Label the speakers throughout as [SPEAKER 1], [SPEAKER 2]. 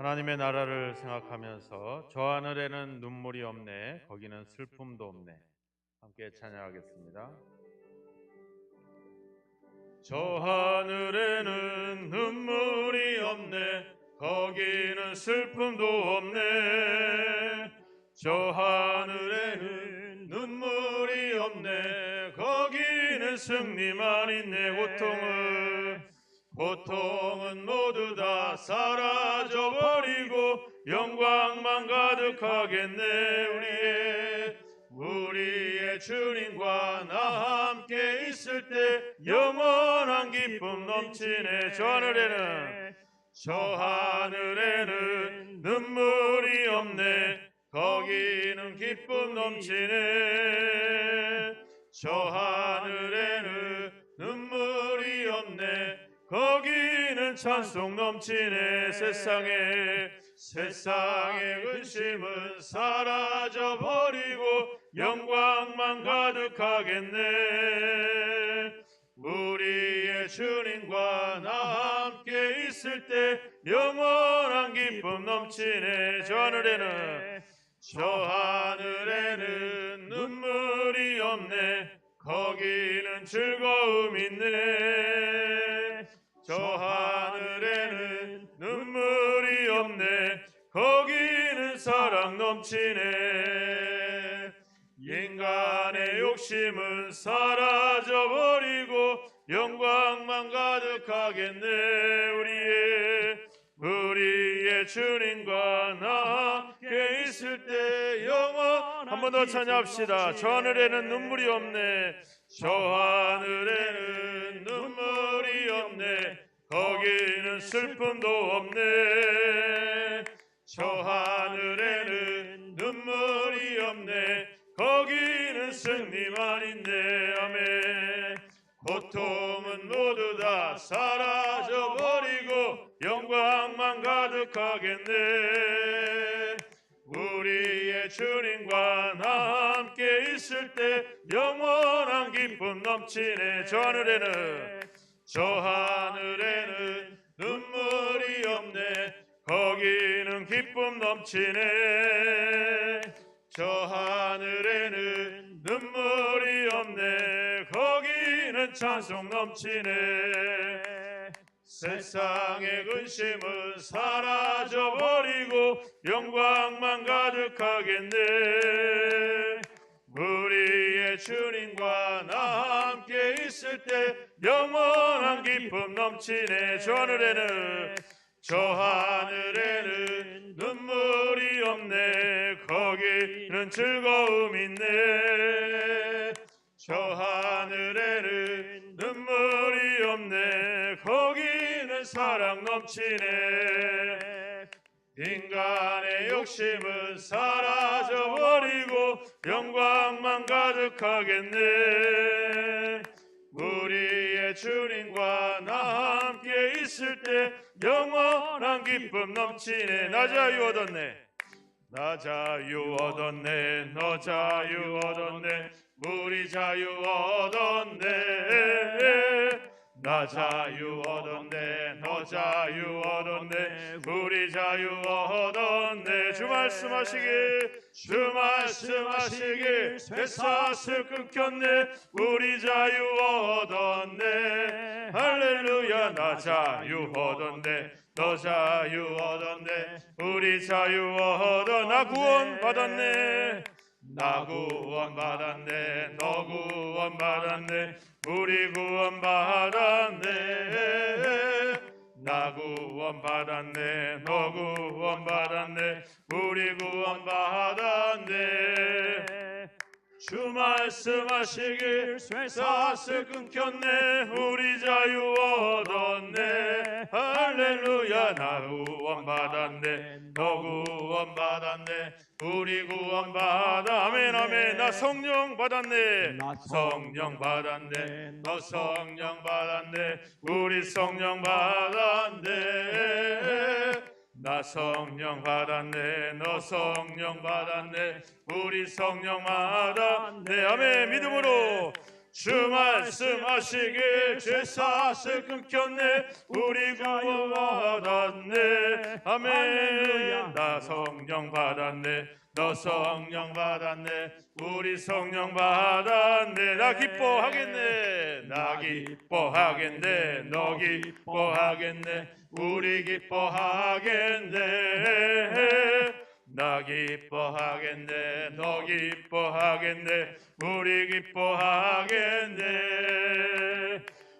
[SPEAKER 1] 하나님의 나라를 생각하면서 저 하늘에는 눈물이 없네, 거기는 슬픔도 없네. 함께 찬양하겠습니다. 저 하늘에는 눈물이 없네, 거기는 슬픔도 없네. 저 하늘에는 눈물이 없네, 거기는 승리만 있네. 고통은 모두 다 사라져버리고 영광만 가득하겠네. 우리의 주님과 나 함께 있을 때 영원한 기쁨 넘치네. 저 하늘에는 눈물이 없네, 거기는 기쁨 넘치네. 저 하늘에는 눈물이 없네, 거기는 찬송 넘치네. 세상의 근심은 사라져버리고 영광만 가득하겠네. 우리의 주님과 나 함께 있을 때 영원한 기쁨 넘치네. 저 하늘에는 눈물이 없네, 거기는 즐거움 있네. 저 하늘에는 눈물이 없네, 거기는 사랑 넘치네. 인간의 욕심은 사라져버리고 영광만 가득하겠네. 우리의 주님과 나 함께 있을 때 영원. 한 번 더 찬양합시다. 저 하늘에는 눈물이 없네, 저 하늘에는 눈물이 없네, 거기는 슬픔도 없네. 저 하늘에는 눈물이 없네, 거기는 승리만 있네. 아멘. 고통은 모두 다 사라져버리고 영광만 가득하겠네. 우리의 주님과 나 함께 있을 때 영원한 기쁨 넘치네. 저 하늘에는 눈물이 없네, 거기는 기쁨 넘치네. 저 하늘에는 눈물이 없네, 거기는 찬송 넘치네. 세상의 근심은 사라져버리고 영광만 가득하겠네. 우리의 주님과 나 함께 있을 때 영원한 기쁨 넘치네. 저 하늘에는 눈물이 없네, 거기는 즐거움 있네. 저 하늘에는 눈물이 없네, 거기는 사랑 넘치네. 인간의 욕심은 사라져버리고 영광만 가득하겠네. 우리의 주님과 나 함께 있을 때 영원한 기쁨 넘치네. 나 자유 얻었네, 너 자유 얻었네, 우리 자유 얻었네. 나 자유 얻었네, 너 자유 얻었네, 우리 자유 얻었네. 주 말씀하시길 쇠사슬 끊겼네, 우리 자유 얻었네. 할렐루야. 나 자유 얻었네, 너 자유 얻었네, 우리 자유 얻어. 나 구원 받았네, 나 구원 받았네, 너 구원 받았네, 우리 구원 받았네. 나 구원 받았네, 너 구원 받았네, 우리 구원 받았네. 주 말씀하시길 쇠사슬 끊겼네, 우리 자유 얻었네. 할렐루야. 나 구원 받았네, 너 구원 받았네, 우리 구원 받아. 아멘 아멘. 나 성령 받았네, 성령 받았네, 너 성령 받았네, 우리 성령 받았네. 나 성령 받았네, 너 성령 받았네, 우리 성령 받았네. 아멘. 믿음으로 주 말씀하시길 죄사슬 끊겼네 우리 구원 받았네 아멘. 나 성령 받았네 너 성령 받았네 우리 성령 받았네. 나 기뻐하겠네 나 기뻐하겠네 너 기뻐하겠네 우리 기뻐하겠네. 나 기뻐하겠네 너 기뻐하겠네 우리 기뻐하겠네.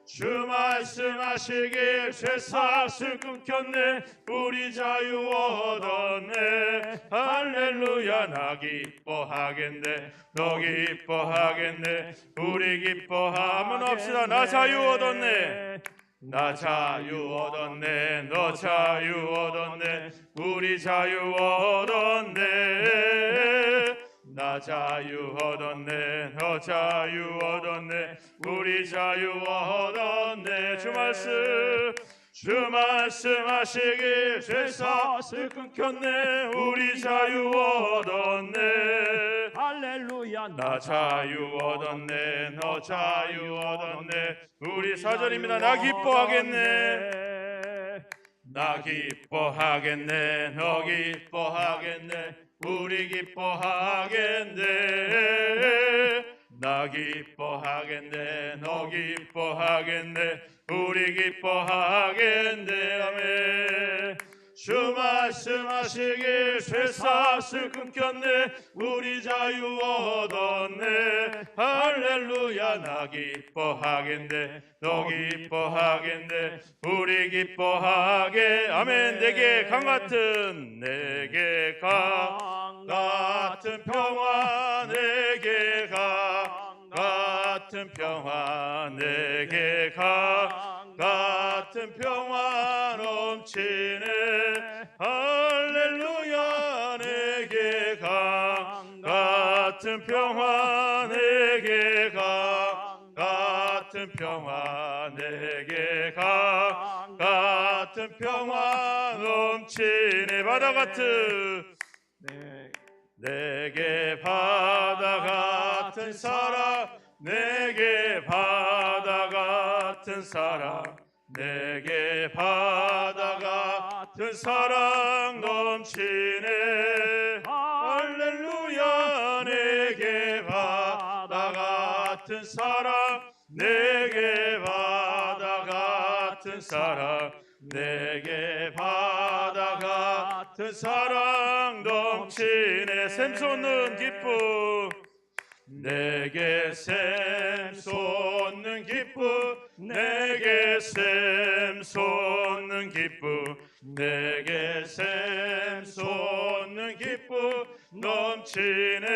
[SPEAKER 1] 주 말씀하시길 죄사슬 끊겼네 우리 자유 얻었네 할렐루야. 나 기뻐하겠네 너 기뻐하겠네 우리 기뻐하면 합시다. 나 자유 얻었네 나 자유 얻었네 너 자유 얻었네 우리 자유 얻었네. 나 자유 얻었네 너 자유 얻었네 우리 자유 얻었네. 주 말씀하시길 죄사슬 끊겼네 우리 자유 얻었네 할렐루야. 나 자유 얻었네 너 자유 얻었네 우리 4절입니다. 나 기뻐하겠네 나 기뻐하겠네 너 기뻐하겠네 우리 기뻐하겠네. 나 기뻐하겠네 너 기뻐하겠네 우리 기뻐하겠네 아멘. 주 말씀하시길 죄사슬 끊겼네 우리 자유 얻었네 할렐루야. 나 기뻐하겠네 너 기뻐하겠네 우리 기뻐하게 아멘. 내게 강 같은 평화 내게 강 같은 평화 내게 강 같은 평화 넘치네 할렐루야. 내게 강 같은 평화 내게 강 같은 평화 내게 강 같은 평화 넘치네. 바다 같은 내게 바다 같은 사랑 내게 바다 같은 사랑 내게 바다 같은 사랑 넘치네 할렐루야. 내게 바다 같은 사랑 내게 바다 같은 사랑 내게 바다 같은 사랑 넘치네. 샘솟는 기쁨 내게 샘솟는 기쁨 내게 샘솟는 기쁨 내게 샘솟는 기쁨 넘치네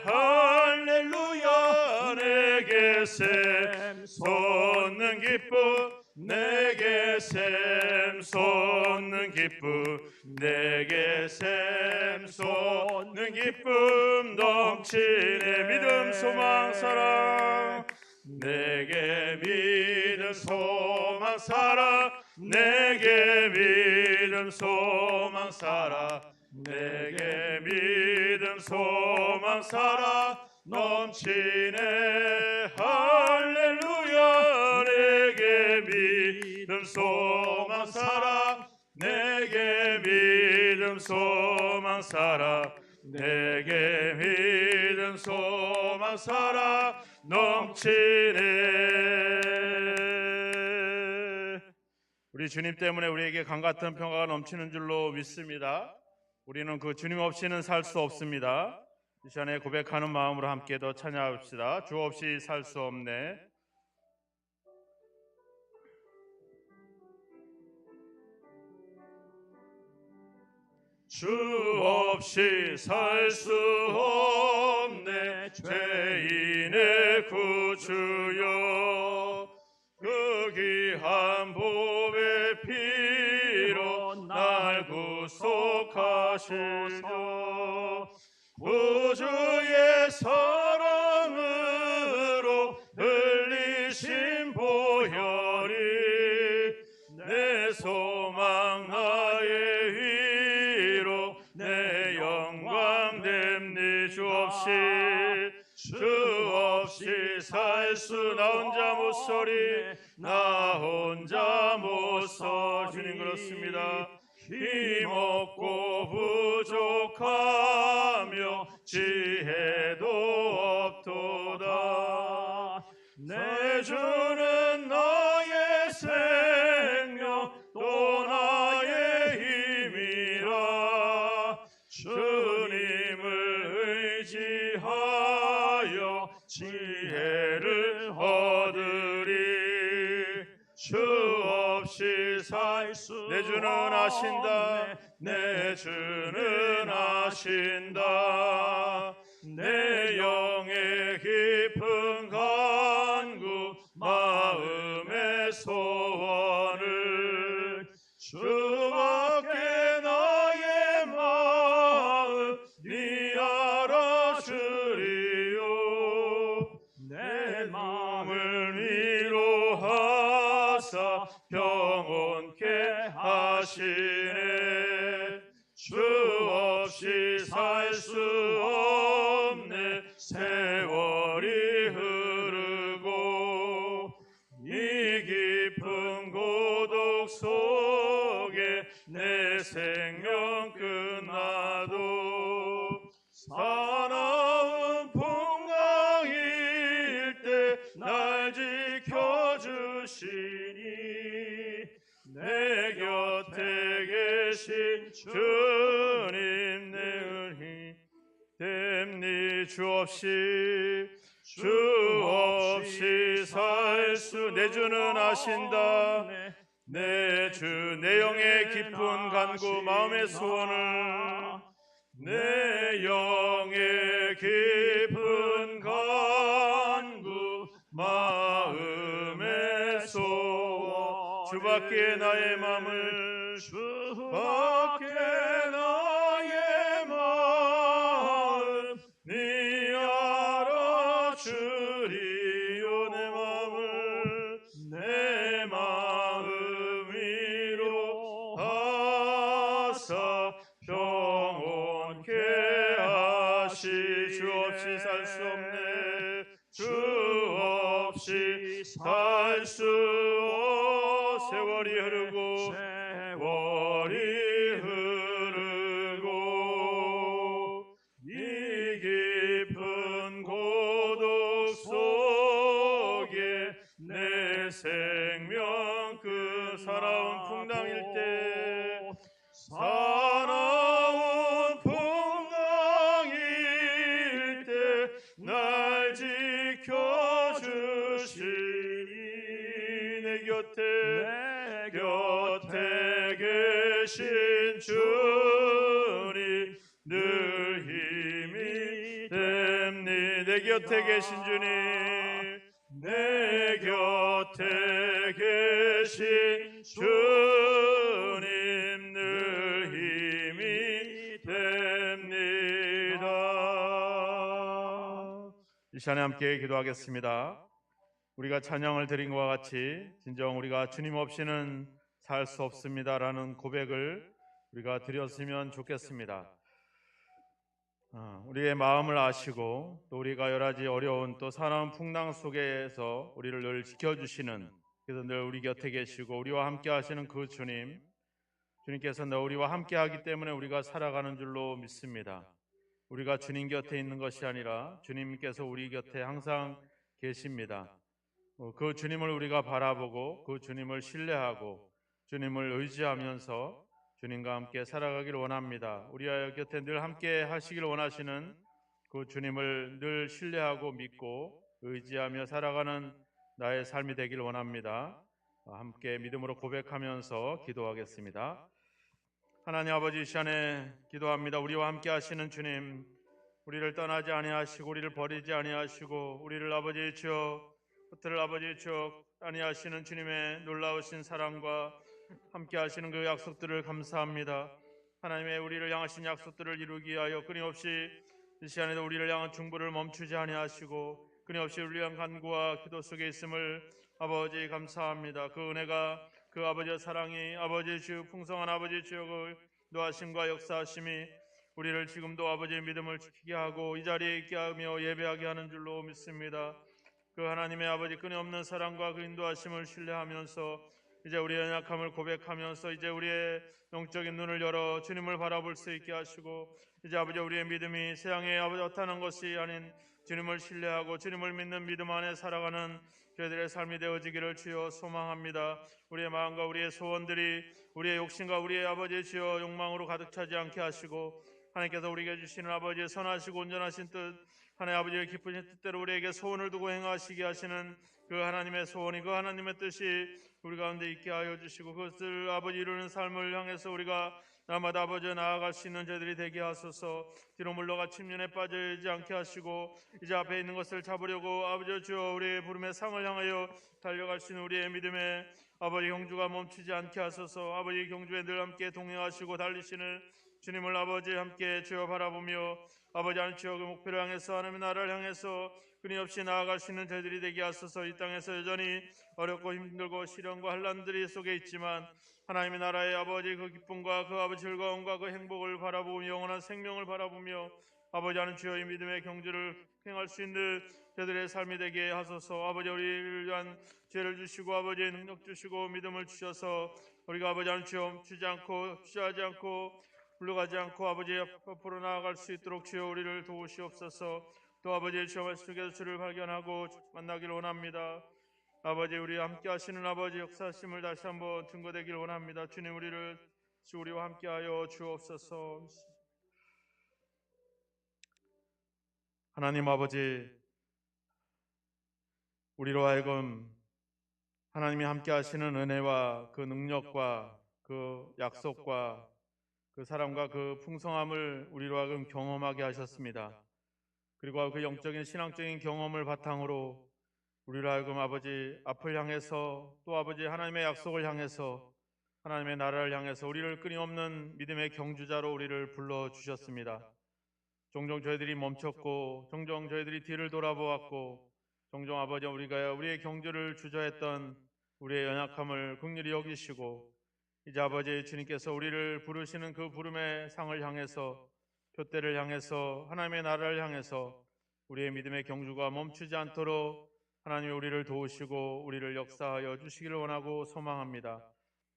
[SPEAKER 1] 할렐루야. 내게 샘솟는 기쁨 내게 샘솟는 기쁨 내게 샘솟는 기쁨 넘치네. 믿음 소망 사랑 내게 믿음 소망 사랑 내게 믿음 소망 사랑 내게 믿음 소망 사랑 넘치네 할렐루야. 내게 믿음 소망 사랑 내게 믿음 소망 사랑 내게 믿음 소망 사랑 넘치네. 우리 주님 때문에 우리에게 강같은 평화가 넘치는 줄로 믿습니다. 우리는 그 주님 없이는 살 수 없습니다. 이 시간에 고백하는 마음으로 함께 더 찬양합시다. 주 없이 살 수 없네. 주 없이 살 수 없네 죄인의 구주여. 그 귀한 보배 피로 날 구속하시려. 구주의 사랑으로 흘리신 보혈이 내 소망 나의 위로 내 영광 됩니. 주 없이 없이 살 수 나 혼자 못 서리 나 혼자 못 서. 주님 그렇습니다. 힘없고 부족하며 지혜도 없도다. 내 주는 나의 생명 또 나의 힘이라. 주님을 의지하여 지혜를 얻으리. 주 없이 살 수 내 주는 아신다. 내 주는 아신다. 내 영의 깊은 간구 마음의 소원을 주밖에 나의 마음 네 알아주리요. 내 마음을 위로하사 평온케 하시네. 주 없이 살 수 없네. 세월이 흐르고 이 깊은 고독 속에 내 생명 끝나도 사나운 풍랑일 때 날 지켜주시니 내 곁에 계신 주님 내 은혜 됨니. 주 없이 살 수 내 주는 아신다. 내 주 내 영의 깊은 간구 마음의 소원을 내 영의 깊은 간구 마음의 소원 주밖에 나의 마음을 주밖에 나의 마음 네 알아주리요. 내 마음 위로하사 평온케 하시. 주 없이 살 수 없네. 주 없이 살 수 없네. 세월이 흐르고 이 깊은 고독 속에 내 생명 그 사나운 풍랑일 때 날 지켜주시니 내 곁에 계신 주님 늘 힘이 됩니. 내 곁에 계신 주님 내 곁에 계신 주님 늘 힘이 됩니다. 이 시간에 함께 기도하겠습니다. 우리가 찬양을 드린 것과 같이 진정 우리가 주님 없이는 살 수 없습니다라는 고백을 우리가 드렸으면 좋겠습니다. 우리의 마음을 아시고 또 우리가 여러 가지 어려운 또 사나운 풍랑 속에서 우리를 늘 지켜주시는, 그래서 늘 우리 곁에 계시고 우리와 함께 하시는 그 주님께서 늘 우리와 함께 하기 때문에 우리가 살아가는 줄로 믿습니다. 우리가 주님 곁에 있는 것이 아니라 주님께서 우리 곁에 항상 계십니다. 그 주님을 우리가 바라보고 그 주님을 신뢰하고 주님을 의지하면서 주님과 함께 살아가길 원합니다. 우리와 곁에 늘 함께 하시길 원하시는 그 주님을 늘 신뢰하고 믿고 의지하며 살아가는 나의 삶이 되길 원합니다. 함께 믿음으로 고백하면서 기도하겠습니다. 하나님 아버지, 이 시간에 기도합니다. 우리와 함께 하시는 주님, 우리를 떠나지 아니하시고 우리를 버리지 아니하시고 우리를 아버지 주여 흩을 아버지 주여 아니하시는 주님의 놀라우신 사랑과 함께 하시는 그 약속들을 감사합니다. 하나님의 우리를 향하신 약속들을 이루기 위하여 끊임없이 이 시간에도 우리를 향한 중보를 멈추지 아니하시고 끊임없이 우리를 향한 간구와 기도 속에 있음을 아버지 감사합니다. 그 은혜가, 그 아버지의 사랑이, 아버지 주 풍성한 아버지 주여 그 노하심과 역사하심이 우리를 지금도 아버지의 믿음을 지키게 하고 이 자리에 있게 하며 예배하게 하는 줄로 믿습니다. 그 하나님의 아버지 끊임없는 사랑과 그 인도하심을 신뢰하면서 이제 우리의 연약함을 고백하면서 이제 우리의 영적인 눈을 열어 주님을 바라볼 수 있게 하시고 이제 아버지 우리의 믿음이 세상에 아버지 어떠한 것이 아닌 주님을 신뢰하고 주님을 믿는 믿음 안에 살아가는 저희들의 삶이 되어지기를 주여 소망합니다. 우리의 마음과 우리의 소원들이 우리의 욕심과 우리의 아버지 주여 욕망으로 가득 차지 않게 하시고 하나님께서 우리에게 주시는 아버지의 선하시고 온전하신 뜻 하나님 아버지의 기쁘신 뜻대로 우리에게 소원을 두고 행하시게 하시는 그 하나님의 소원이 그 하나님의 뜻이 우리 가운데 있게 하여 주시고 그것을 아버지 이루는 삶을 향해서 우리가 날마다 아버지 나아갈 수 있는 저희들이 되게 하소서. 뒤로 물러가 침륜에 빠지지 않게 하시고 이제 앞에 있는 것을 잡으려고 아버지 주여 우리의 부름의 상을 향하여 달려갈 수 있는 우리의 믿음의 아버지 경주가 멈추지 않게 하소서. 아버지 경주에 늘 함께 동행하시고 달리시는 주님을 아버지 함께 주여 바라보며 아버지 하나님 주여 그 목표를 향해서 하나님의 나라를 향해서 끊임없이 나아갈 수 있는 저희들이 되게 하소서. 이 땅에서 여전히 어렵고 힘들고 시련과 환난들이 속에 있지만 하나님의 나라의 아버지 그 기쁨과 그 아버지 즐거움과 그 행복을 바라보며 영원한 생명을 바라보며 아버지 하나님 주여 이 믿음의 경주를 행할 수 있는 저들의 삶이 되게 하소서. 아버지 우리를 위한 죄를 주시고 아버지의 능력 주시고 믿음을 주셔서 우리가 아버지 하나님 주여 멈추지 않고 취하지 않고 물러가지 않고 아버지 앞으로 나아갈 수 있도록 주여 우리를 도우시옵소서. 또 아버지의 주여 말씀 속에서 주를 발견하고 만나기를 원합니다. 아버지 우리 함께 하시는 아버지 역사심을 다시 한번 증거되기를 원합니다. 주님 우리와 함께하여 주옵소서. 하나님 아버지 우리로 하여금 하나님이 함께 하시는 은혜와 그 능력과 그 약속과 그 사랑과 그 풍성함을 우리로 하여금 경험하게 하셨습니다. 그리고 그 영적인 신앙적인 경험을 바탕으로 우리로 하여금 아버지 앞을 향해서 또 아버지 하나님의 약속을 향해서 하나님의 나라를 향해서 우리를 끊임없는 믿음의 경주자로 우리를 불러주셨습니다. 종종 저희들이 멈췄고 종종 저희들이 뒤를 돌아보았고 종종 아버지 우리가 우리의 경주를 주저했던 우리의 연약함을 긍휼히 여기시고 이제 아버지 주님께서 우리를 부르시는 그 부름의 상을 향해서 표대를 향해서 하나님의 나라를 향해서 우리의 믿음의 경주가 멈추지 않도록 하나님이 우리를 도우시고 우리를 역사하여 주시기를 원하고 소망합니다.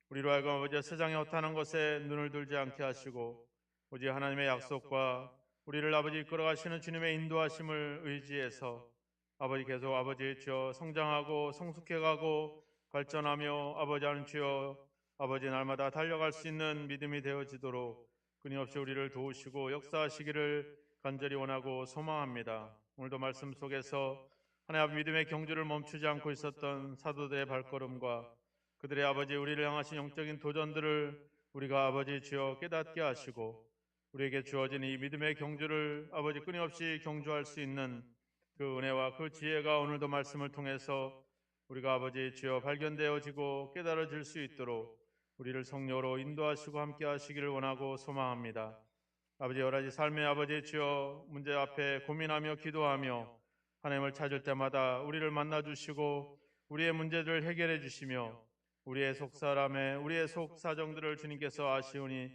[SPEAKER 1] 우리로 하여금 아버지 세상에 어떠한 것에 눈을 들지 않게 하시고 오직 하나님의 약속과 우리를 아버지 이끌어가시는 주님의 인도하심을 의지해서 아버지 계속 아버지 주여 성장하고 성숙해가고 발전하며 아버지 하나님 주여 아버지 날마다 달려갈 수 있는 믿음이 되어지도록 끊임없이 우리를 도우시고 역사하시기를 간절히 원하고 소망합니다. 오늘도 말씀 속에서 하나님 믿음의 경주를 멈추지 않고 있었던 사도들의 발걸음과 그들의 아버지 우리를 향하신 영적인 도전들을 우리가 아버지 주여 깨닫게 하시고 우리에게 주어진 이 믿음의 경주를 아버지 끊임없이 경주할 수 있는 그 은혜와 그 지혜가 오늘도 말씀을 통해서 우리가 아버지 주여 발견되어지고 깨달아질 수 있도록 우리를 성령으로 인도하시고 함께 하시기를 원하고 소망합니다. 아버지 여러 가지 삶의 아버지 주여 문제 앞에 고민하며 기도하며 하나님을 찾을 때마다 우리를 만나주시고 우리의 문제들을 해결해 주시며 우리의 속사람의 우리의 속사정들을 주님께서 아시오니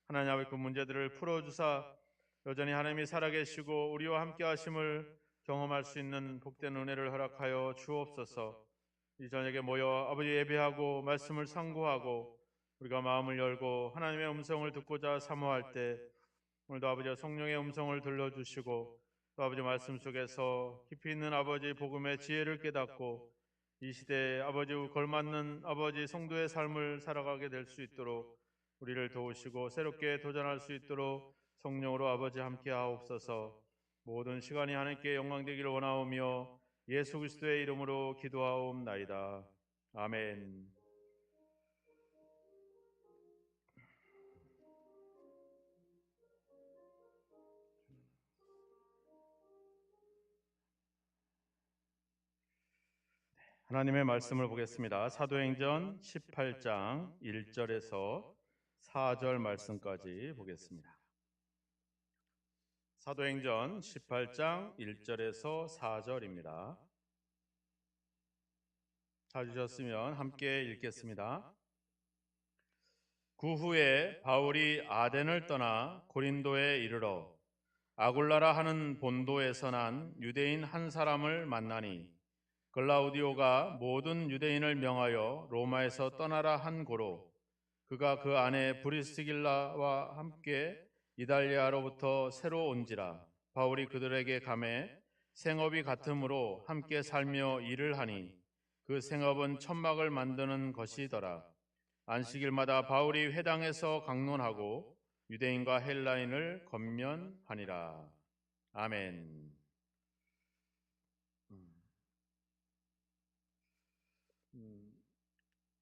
[SPEAKER 1] 하나님 아버지 그 문제들을 풀어주사 여전히 하나님이 살아계시고 우리와 함께 하심을 경험할 수 있는 복된 은혜를 허락하여 주옵소서. 이 저녁에 모여 아버지 예배하고 말씀을 상고하고 우리가 마음을 열고 하나님의 음성을 듣고자 사모할 때 오늘도 아버지 성령의 음성을 들려주시고 또 아버지 말씀 속에서 깊이 있는 아버지 복음의 지혜를 깨닫고 이 시대에 아버지 걸맞는 아버지 성도의 삶을 살아가게 될 수 있도록 우리를 도우시고 새롭게 도전할 수 있도록 성령으로 아버지 함께 하옵소서. 모든 시간이 하나님께 영광되기를 원하오며 예수 그리스도의 이름으로 기도하옵나이다. 아멘. 하나님의 말씀을 보겠습니다. 사도행전 18장 1절에서 4절 말씀까지 보겠습니다. 사도행전 18장 1절에서 4절입니다. 찾으셨으면 함께 읽겠습니다. 그 후에 바울이 아덴을 떠나 고린도에 이르러 아굴라라 하는 본도에서 난 유대인 한 사람을 만나니 글라우디오가 모든 유대인을 명하여 로마에서 떠나라 한 고로 그가 그 아내 브리스길라와 함께 이달리아로부터 새로 온지라. 바울이 그들에게 감해 생업이 같으므로 함께 살며 일을 하니 그 생업은 천막을 만드는 것이더라. 안식일마다 바울이 회당에서 강론하고 유대인과 헬라인을 권면하니라. 아멘.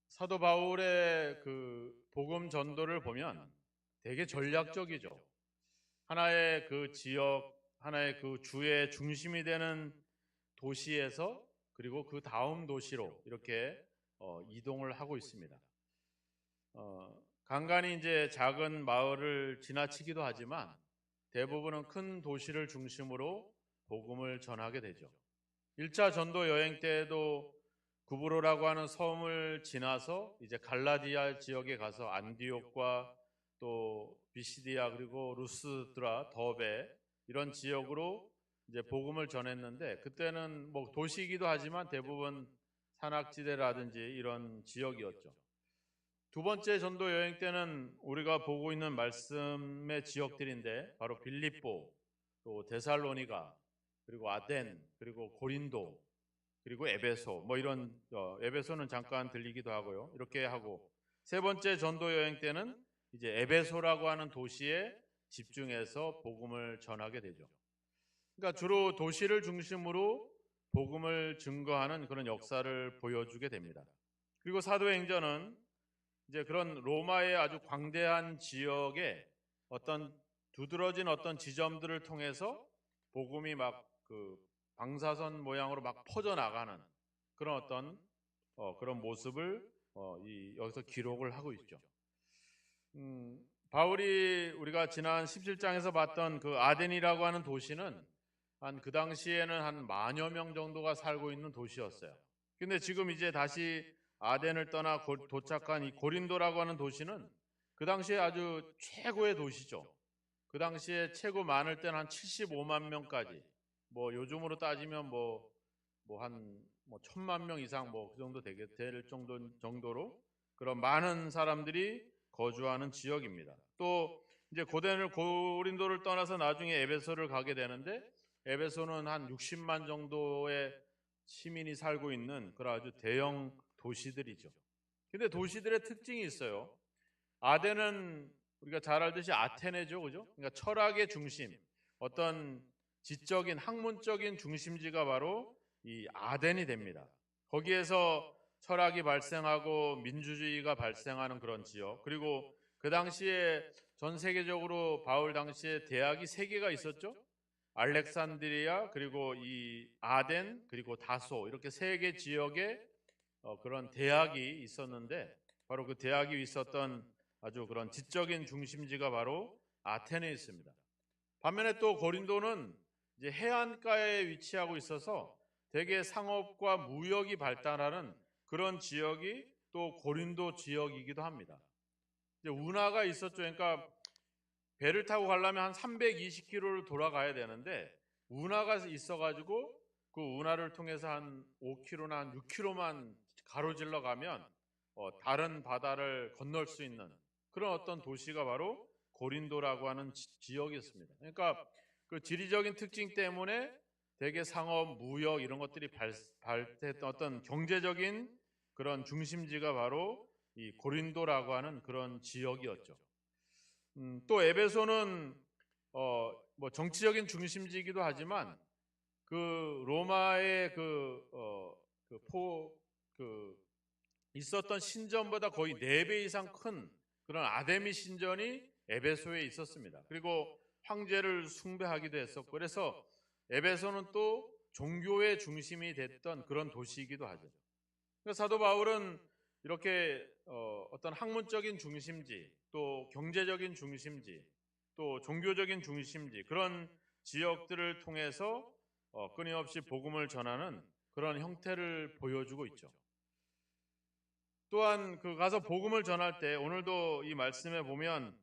[SPEAKER 1] 사도 바울의 그 복음 전도를 보면 되게 전략적이죠. 하나의 그 지역, 하나의 그 주의 중심이 되는 도시에서 그리고 그 다음 도시로 이렇게 이동을 하고 있습니다. 간간히 이제 작은 마을을 지나치기도 하지만 대부분은 큰 도시를 중심으로 복음을 전하게 되죠. 1차 전도 여행 때에도 구브로라고 하는 섬을 지나서 이제 갈라디아 지역에 가서 안디옥과 또 비시디아 그리고 루스드라, 더베 이런 지역으로 이제 복음을 전했는데 그때는 뭐 도시이기도 하지만 대부분 산악지대라든지 이런 지역이었죠. 두 번째 전도 여행 때는 우리가 보고 있는 말씀의 지역들인데 바로 빌립보, 또 데살로니가, 그리고 아덴, 그리고 고린도, 그리고 에베소 뭐 이런 에베소는 잠깐 들리기도 하고요. 이렇게 하고 세 번째 전도 여행 때는 이제 에베소라고 하는 도시에 집중해서 복음을 전하게 되죠. 그러니까 주로 도시를 중심으로 복음을 증거하는 그런 역사를 보여주게 됩니다. 그리고 사도행전은 이제 그런 로마의 아주 광대한 지역에 어떤 두드러진 어떤 지점들을 통해서 복음이 막 그 방사선 모양으로 막 퍼져나가는 그런 어떤 그런 모습을 여기서 기록을 하고 있죠. 바울이 우리가 지난 17장에서 봤던 그 아덴이라고 하는 도시는 한 그 당시에는 한 10,000여 명 정도가 살고 있는 도시였어요. 근데 지금 이제 다시 아덴을 떠나 도착한 이 고린도라고 하는 도시는 그 당시에 아주 최고의 도시죠. 그 당시에 최고 많을 때는 한 75만 명까지, 뭐 요즘으로 따지면 한 1,000만 명 이상 뭐 그 정도 될 정도로 그런 많은 사람들이 거주하는 지역입니다. 또 이제 고린도를 떠나서 나중에 에베소를 가게 되는데 에베소는 한 60만 정도의 시민이 살고 있는 그런 아주 대형 도시들이죠. 근데 도시들의 특징이 있어요. 아덴은 우리가 잘 알듯이 아테네죠, 그죠? 그러니까 철학의 중심, 어떤 지적인 학문적인 중심지가 바로 이 아덴이 됩니다. 거기에서 철학이 발생하고 민주주의가 발생하는 그런 지역. 그리고 그 당시에 전 세계적으로 바울 당시에 대학이 3개가 있었죠. 알렉산드리아, 그리고 이 아덴, 그리고 다소 이렇게 3개 지역에 그런 대학이 있었는데 바로 그 대학이 있었던 아주 그런 지적인 중심지가 바로 아테네에 있습니다. 반면에 또 고린도는 이제 해안가에 위치하고 있어서 대개 상업과 무역이 발달하는 그런 지역이 또 고린도 지역이기도 합니다. 이제 운하가 있었죠. 그러니까 배를 타고 가려면 한 320km를 돌아가야 되는데 운하가 있어가지고 그 운하를 통해서 한 5km나 한 6km만 가로질러 가면 다른 바다를 건널 수 있는 그런 어떤 도시가 바로 고린도라고 하는 지역이었습니다. 그러니까 그 지리적인 특징 때문에 대개 상업, 무역 이런 것들이 발달했던 어떤 경제적인 그런 중심지가 바로 이 고린도라고 하는 그런 지역이었죠. 또 에베소는 뭐 정치적인 중심지이기도 하지만 그 로마의 있었던 신전보다 거의 4배 이상 큰 그런 아데미 신전이 에베소에 있었습니다. 그리고 황제를 숭배하기도 했었고 그래서 에베소는 또 종교의 중심이 됐던 그런 도시이기도 하죠. 그래서 사도 바울은 이렇게 어떤 학문적인 중심지, 또 경제적인 중심지, 또 종교적인 중심지 그런 지역들을 통해서 끊임없이 복음을 전하는 그런 형태를 보여주고 있죠. 또한 그 가서 복음을 전할 때 오늘도 이 말씀에 보면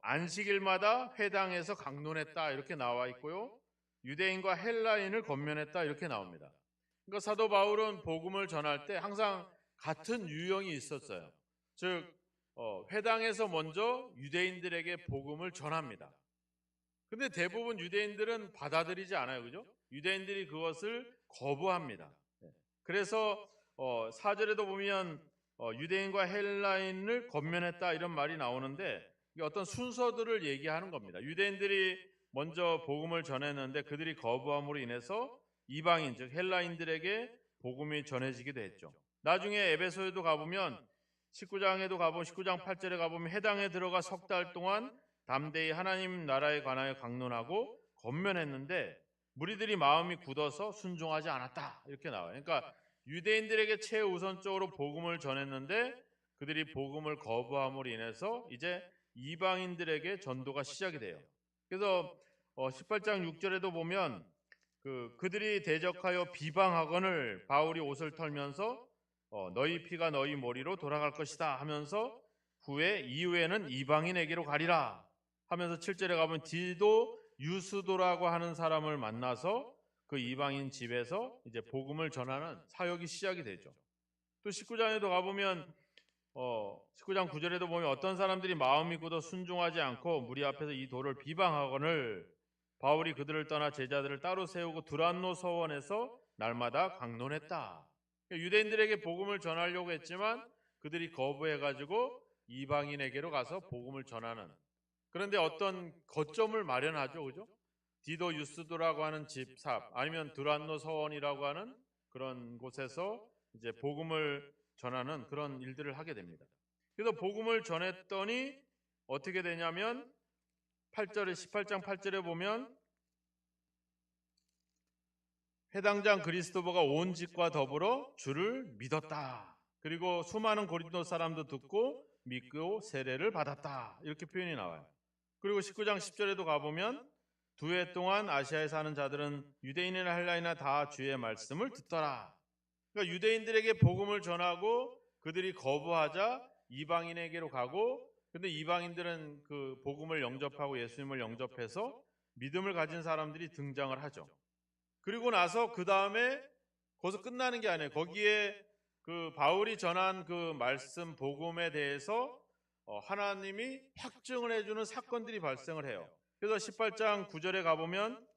[SPEAKER 1] 안식일마다 회당에서 강론했다 이렇게 나와 있고요. 유대인과 헬라인을 권면했다 이렇게 나옵니다. 그러니까 사도 바울은 복음을 전할 때 항상 같은 유형이 있었어요. 즉 회당에서 먼저 유대인들에게 복음을 전합니다. 근데 대부분 유대인들은 받아들이지 않아요. 그죠? 유대인들이 그것을 거부합니다. 그래서 4절에도 보면 유대인과 헬라인을 권면했다 이런 말이 나오는데 이게 어떤 순서들을 얘기하는 겁니다. 유대인들이 먼저 복음을 전했는데 그들이 거부함으로 인해서 이방인 즉 헬라인들에게 복음이 전해지기도 했죠. 나중에 에베소에도 가보면 19장 8절에 가보면 해당에 들어가 석 달 동안 담대히 하나님 나라에 관하여 강론하고 권면했는데 무리들이 마음이 굳어서 순종하지 않았다 이렇게 나와요. 그러니까 유대인들에게 최우선적으로 복음을 전했는데 그들이 복음을 거부함으로 인해서 이제 이방인들에게 전도가 시작이 돼요. 그래서 18장 6절에도 보면 그들이 대적하여 비방하거늘 바울이 옷을 털면서 너희 피가 너희 머리로 돌아갈 것이다 하면서 이후에는 이방인에게로 가리라 하면서 7절에 가보면 디도 유스도라고 하는 사람을 만나서 그 이방인 집에서 이제 복음을 전하는 사역이 시작이 되죠. 또 19장에도 가보면 19장 9절에도 보면 어떤 사람들이 마음이 굳어 순종하지 않고 무리 앞에서 이 도를 비방하거늘 바울이 그들을 떠나 제자들을 따로 세우고 두란노 서원에서 날마다 강론했다. 유대인들에게 복음을 전하려고 했지만 그들이 거부해가지고 이방인에게로 가서 복음을 전하는 그런데 어떤 거점을 마련하죠. 그죠? 디도 유스도라고 하는 집삽 아니면 두란노 서원이라고 하는 그런 곳에서 이제 복음을 전하는 그런 일들을 하게 됩니다. 그래서 복음을 전했더니 어떻게 되냐면 18장 8절에 보면 해당장 그리스도보가 온 집과 더불어 주를 믿었다. 그리고 수많은 고린도 사람도 듣고 믿고 세례를 받았다. 이렇게 표현이 나와요. 그리고 19장 10절에도 가보면 2해 동안 아시아에 사는 자들은 유대인이나 헬라인이나 다 주의 말씀을 듣더라. 그러니까 유대인들에게 복음을 전하고 그들이 거부하자 이방인에게로 가고 근데 이방인들은 그 복음을 영접하고 예수님을 영접해서 믿음을 가진 사람들이 등장을 하죠. 그리고 나서 그 다음에 거기서 끝나는 게 아니에요. 거기에 그 바울이 전한 그 말씀 복음에 대해서 하나님이 확증을 해주는 사건들이 발생을 해요. 그래서 18장 9절에 가보면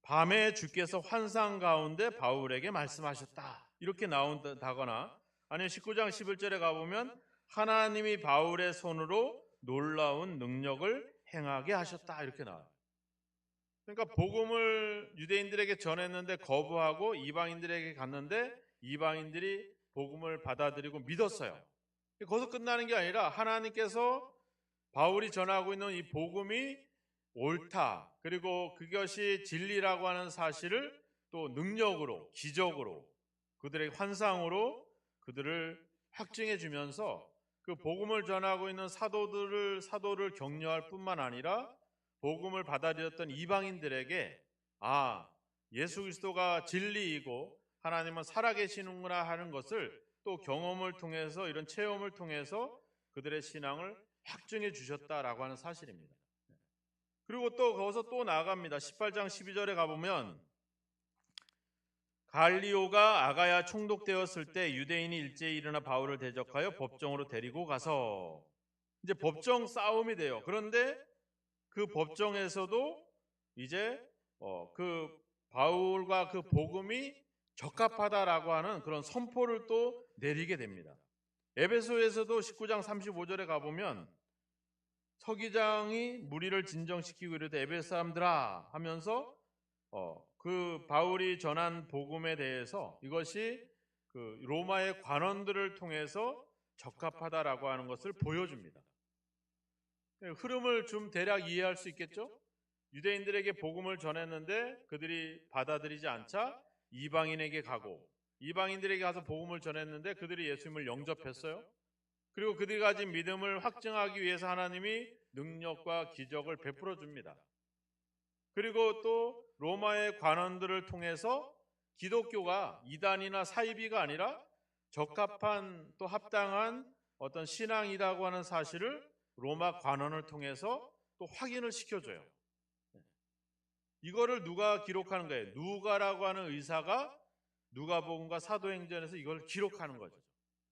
[SPEAKER 1] 밤에 주께서 환상 가운데 바울에게 말씀하셨다. 이렇게 나온다거나 아니면 19장 11절에 가보면 하나님이 바울의 손으로 놀라운 능력을 행하게 하셨다. 이렇게 나와요. 그러니까 복음을 유대인들에게 전했는데 거부하고 이방인들에게 갔는데 이방인들이 복음을 받아들이고 믿었어요. 거기서 끝나는 게 아니라 하나님께서 바울이 전하고 있는 이 복음이 옳다. 그리고 그것이 진리라고 하는 사실을 또 능력으로, 기적으로, 그들의 환상으로 그들을 확증해 주면서 그 복음을 전하고 있는 사도를 격려할 뿐만 아니라 복음을 받아들였던 이방인들에게 예수 그리스도가 진리이고 하나님은 살아계시는구나 하는 것을 또 경험을 통해서 이런 체험을 통해서 그들의 신앙을 확증해 주셨다라고 하는 사실입니다. 그리고 또 거기서 또 나아갑니다. 18장 12절에 가보면 갈리오가 아가야 총독되었을 때 유대인이 일제히 일어나 바울을 대적하여 법정으로 데리고 가서 이제 법정 싸움이 돼요. 그런데 그 법정에서도 이제 그 바울과 그 복음이 적합하다라고 하는 그런 선포를 또 내리게 됩니다. 에베소에서도 19장 35절에 가보면 서기장이 무리를 진정시키고 이르되 에베소 사람들아 하면서 그 바울이 전한 복음에 대해서 이것이 그 로마의 관원들을 통해서 적합하다라고 하는 것을 보여줍니다. 흐름을 좀 대략 이해할 수 있겠죠? 유대인들에게 복음을 전했는데 그들이 받아들이지 않자 이방인에게 가고 이방인들에게 가서 복음을 전했는데 그들이 예수님을 영접했어요. 그리고 그들이 가진 믿음을 확증하기 위해서 하나님이 능력과 기적을 베풀어 줍니다. 그리고 또 로마의 관원들을 통해서 기독교가 이단이나 사이비가 아니라 적합한 또 합당한 어떤 신앙이라고 하는 사실을 로마 관원을 통해서 또 확인을 시켜줘요. 이거를 누가 기록하는 거예요? 누가라고 하는 의사가 누가복음과 사도행전에서 이걸 기록하는 거죠.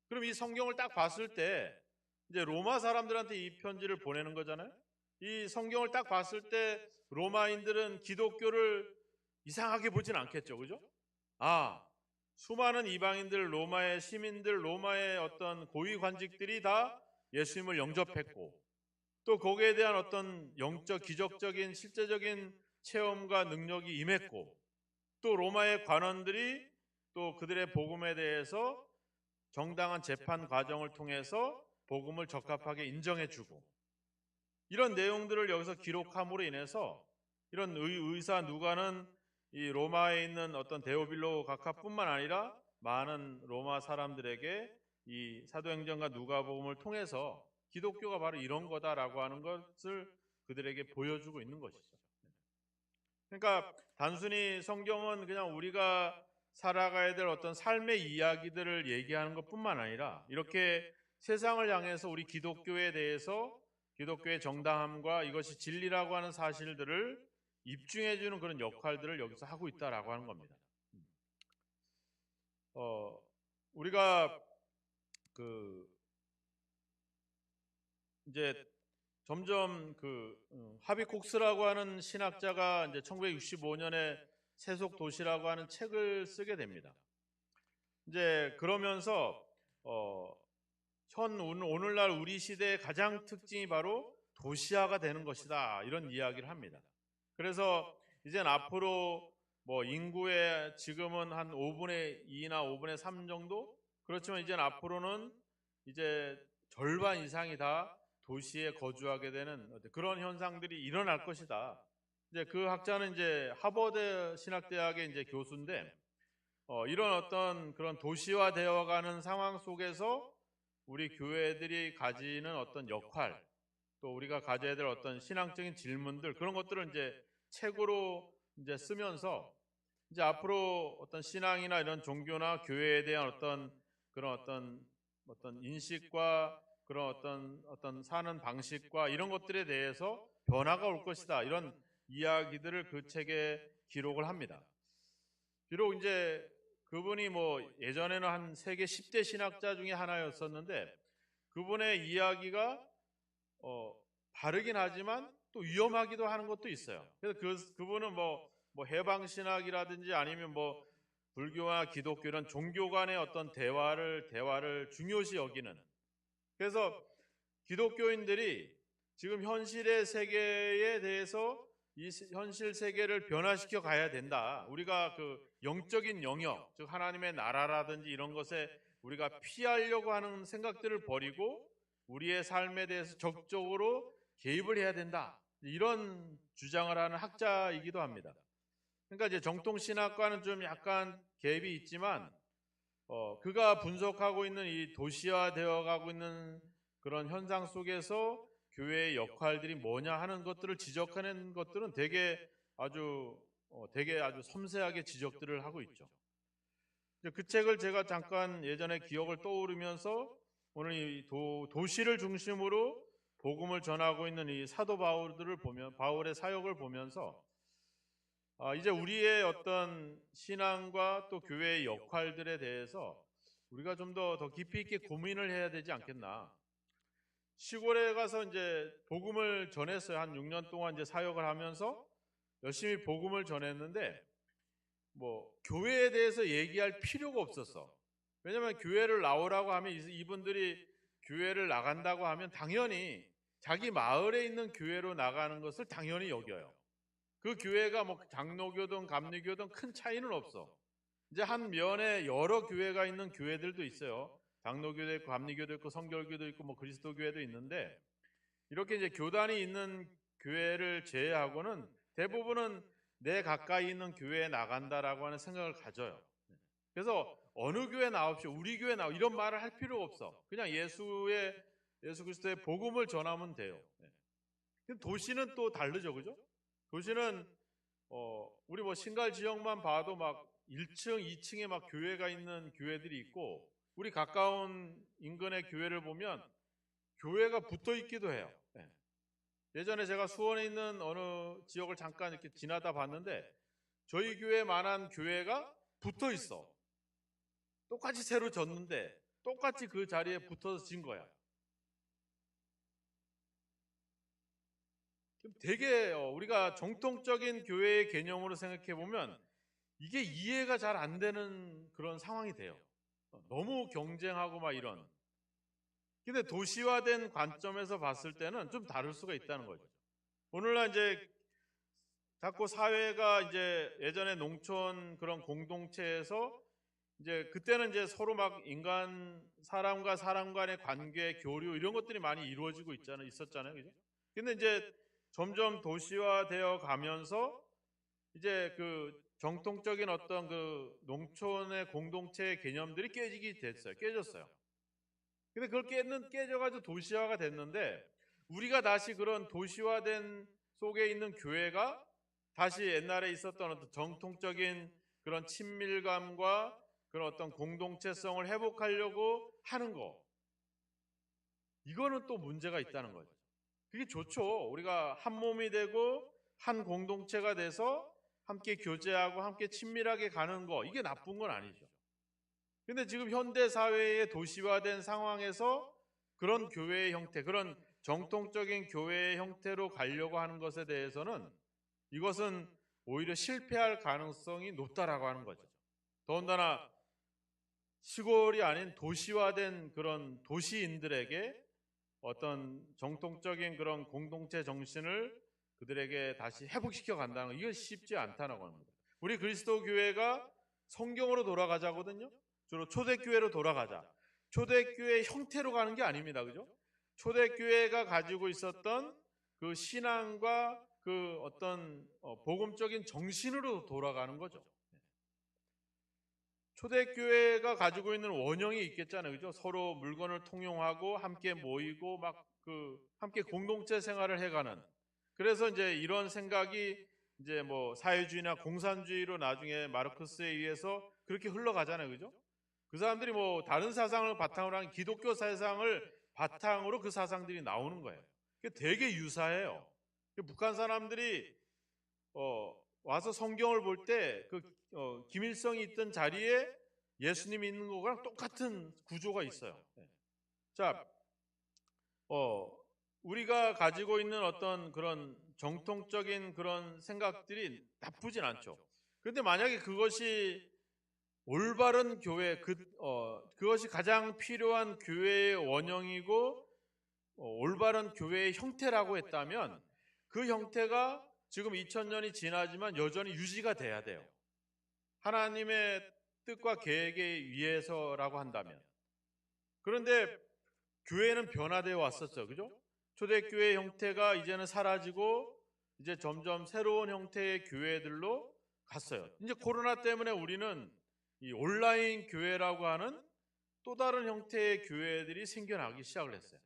[SPEAKER 1] 그럼 이 성경을 딱 봤을 때 이제 로마 사람들한테 이 편지를 보내는 거잖아요. 이 성경을 딱 봤을 때 로마인들은 기독교를 이상하게 보진 않겠죠. 그죠? 아, 수많은 이방인들, 로마의 시민들, 로마의 어떤 고위 관직들이 다 예수님을 영접했고 또 거기에 대한 어떤 영적, 기적적인, 실제적인 체험과 능력이 임했고 또 로마의 관원들이 또 그들의 복음에 대해서 정당한 재판 과정을 통해서 복음을 적합하게 인정해주고 이런 내용들을 여기서 기록함으로 인해서 이런 의사 누가는 이 로마에 있는 어떤 데오빌로 각하뿐만 아니라 많은 로마 사람들에게 이 사도행전과 누가복음을 통해서 기독교가 바로 이런 거다라고 하는 것을 그들에게 보여주고 있는 것이죠. 그러니까 단순히 성경은 그냥 우리가 살아가야 될 어떤 삶의 이야기들을 얘기하는 것뿐만 아니라 이렇게 세상을 향해서 우리 기독교에 대해서 기독교의 정당함과 이것이 진리라고 하는 사실들을 입증해주는 그런 역할들을 여기서 하고 있다라고 하는 겁니다. 우리가 이제 점점 하비콕스라고 하는 신학자가 이제 1965년에 세속 도시라고 하는 책을 쓰게 됩니다. 이제 그러면서 오늘날 우리 시대의 가장 특징이 바로 도시화가 되는 것이다 이런 이야기를 합니다. 그래서 이젠 앞으로 뭐 인구의 지금은 한 5분의 2나 5분의 3 정도 그렇지만 이젠 앞으로는 이제 절반 이상이 다 도시에 거주하게 되는 그런 현상들이 일어날 것이다. 이제 그 학자는 이제 하버드 신학대학의 이제 교수인데 이런 어떤 그런 도시화되어가는 상황 속에서 우리 교회들이 가지는 어떤 역할, 또 우리가 가져야 될 어떤 신앙적인 질문들 그런 것들을 이제 책으로 이제 쓰면서 이제 앞으로 어떤 신앙이나 이런 종교나 교회에 대한 어떤 그런 어떤 인식과 그런 어떤 사는 방식과 이런 것들에 대해서 변화가 올 것이다. 이런 이야기들을 그 책에 기록을 합니다. 비록 이제 그분이 뭐 예전에는 한 세계 10대 신학자 중에 하나였었는데 그분의 이야기가 바르긴 하지만 또 위험하기도 하는 것도 있어요. 그래서 그분은 뭐 해방 신학이라든지 아니면 뭐 불교와 기독교 이런 종교 간의 어떤 대화를 중요시 여기는 그래서 기독교인들이 지금 현실의 세계에 대해서 이 현실 세계를 변화시켜 가야 된다. 우리가 그 영적인 영역, 즉 하나님의 나라라든지 이런 것에 우리가 피하려고 하는 생각들을 버리고 우리의 삶에 대해서 적극적으로 개입을 해야 된다. 이런 주장을 하는 학자이기도 합니다. 그러니까 이제 정통신학과는 좀 약간 갭이 있지만 그가 분석하고 있는 이 도시화되어 가고 있는 그런 현상 속에서 교회의 역할들이 뭐냐 하는 것들을 지적하는 것들은 되게 아주 섬세하게 지적들을 하고 있죠. 그 책을 제가 잠깐 예전에 기억을 떠오르면서 오늘 이 도시를 중심으로 복음을 전하고 있는 이 사도 바울의 사역을 보면서 이제 우리의 어떤 신앙과 또 교회의 역할들에 대해서 우리가 좀 더 깊이 있게 고민을 해야 되지 않겠나. 시골에 가서 이제 복음을 전했어요. 한 6년 동안 이제 사역을 하면서 열심히 복음을 전했는데 뭐 교회에 대해서 얘기할 필요가 없었어. 왜냐하면 교회를 나오라고 하면 이분들이 교회를 나간다고 하면 당연히 자기 마을에 있는 교회로 나가는 것을 당연히 여겨요. 그 교회가 뭐 장로교든 감리교든 큰 차이는 없어. 이제 한 면에 여러 교회가 있는 교회들도 있어요. 장로교도 있고 감리교도 있고 성결교도 있고 뭐 그리스도교회도 있는데 이렇게 이제 교단이 있는 교회를 제외하고는 대부분은 내 가까이 있는 교회에 나간다라고 하는 생각을 가져요. 그래서 어느 교회 나옵시오, 우리 교회 나오 이런 말을 할 필요가 없어. 그냥 예수 그리스도의 복음을 전하면 돼요. 도시는 또 다르죠, 그죠? 도시는 우리 뭐 신갈 지역만 봐도 막 1층, 2층에 막 교회가 있는 교회들이 있고 우리 가까운 인근의 교회를 보면 교회가 붙어 있기도 해요. 예전에 제가 수원에 있는 어느 지역을 잠깐 이렇게 지나다 봤는데 저희 교회만한 교회가 붙어 있어. 똑같이 새로 졌는데 똑같이 그 자리에 붙어서 진 거야. 되게 우리가 정통적인 교회의 개념으로 생각해 보면 이게 이해가 잘 안 되는 그런 상황이 돼요. 너무 경쟁하고 막 이런. 근데 도시화된 관점에서 봤을 때는 좀 다를 수가 있다는 거죠. 오늘날 이제 자꾸 사회가 이제 예전에 농촌 그런 공동체에서 이제 그때는 이제 서로 막 사람과 사람 간의 관계, 교류 이런 것들이 많이 이루어지고 있었잖아요. 그죠? 근데 이제 점점 도시화되어 가면서 이제 그 정통적인 어떤 그 농촌의 공동체의 개념들이 깨졌어요. 근데 그걸 깨져가지고 도시화가 됐는데 우리가 다시 그런 도시화된 속에 있는 교회가 다시 옛날에 있었던 어떤 정통적인 그런 친밀감과 그런 어떤 공동체성을 회복하려고 하는 거. 이거는 또 문제가 있다는 거죠. 그게 좋죠. 우리가 한 몸이 되고 한 공동체가 돼서 함께 교제하고 함께 친밀하게 가는 거. 이게 나쁜 건 아니죠. 근데 지금 현대 사회의 도시화된 상황에서 그런 교회의 형태, 그런 정통적인 교회의 형태로 가려고 하는 것에 대해서는 이것은 오히려 실패할 가능성이 높다라고 하는 거죠. 더군다나 시골이 아닌 도시화된 그런 도시인들에게 어떤 정통적인 그런 공동체 정신을 그들에게 다시 회복시켜 간다는 거, 이건 쉽지 않다는 겁니다. 우리 그리스도 교회가 성경으로 돌아가자거든요. 주로 초대교회로 돌아가자. 초대교회 형태로 가는 게 아닙니다. 그죠? 초대교회가 가지고 있었던 그 신앙과 그 어떤 복음적인 정신으로 돌아가는 거죠. 초대교회가 가지고 있는 원형이 있겠잖아요. 그죠? 서로 물건을 통용하고 함께 모이고 함께 공동체 생활을 해가는. 그래서 이제 이런 생각이 이제 뭐 사회주의나 공산주의로 나중에 마르크스에 의해서 그렇게 흘러가잖아요. 그죠? 그 사람들이 뭐 다른 사상을 바탕으로 한 기독교 사상을 바탕으로 그 사상들이 나오는 거예요. 그게 되게 유사해요. 북한 사람들이 와서 성경을 볼 때 김일성이 있던 자리에 예수님이 있는 거랑 똑같은 구조가 있어요. 자, 우리가 가지고 있는 어떤 그런 정통적인 그런 생각들이 나쁘진 않죠. 그런데 만약에 그것이 올바른 교회, 그것이 가장 필요한 교회의 원형이고 올바른 교회의 형태라고 했다면 그 형태가 지금 2000년이 지나지만 여전히 유지가 돼야 돼요. 하나님의 뜻과 계획에 의해서라고 한다면. 그런데 교회는 변화되어 왔었죠. 그죠? 초대교회 형태가 이제는 사라지고 이제 점점 새로운 형태의 교회들로 갔어요. 이제 코로나 때문에 우리는 이 온라인 교회라고 하는 또 다른 형태의 교회들이 생겨나기 시작을 했어요.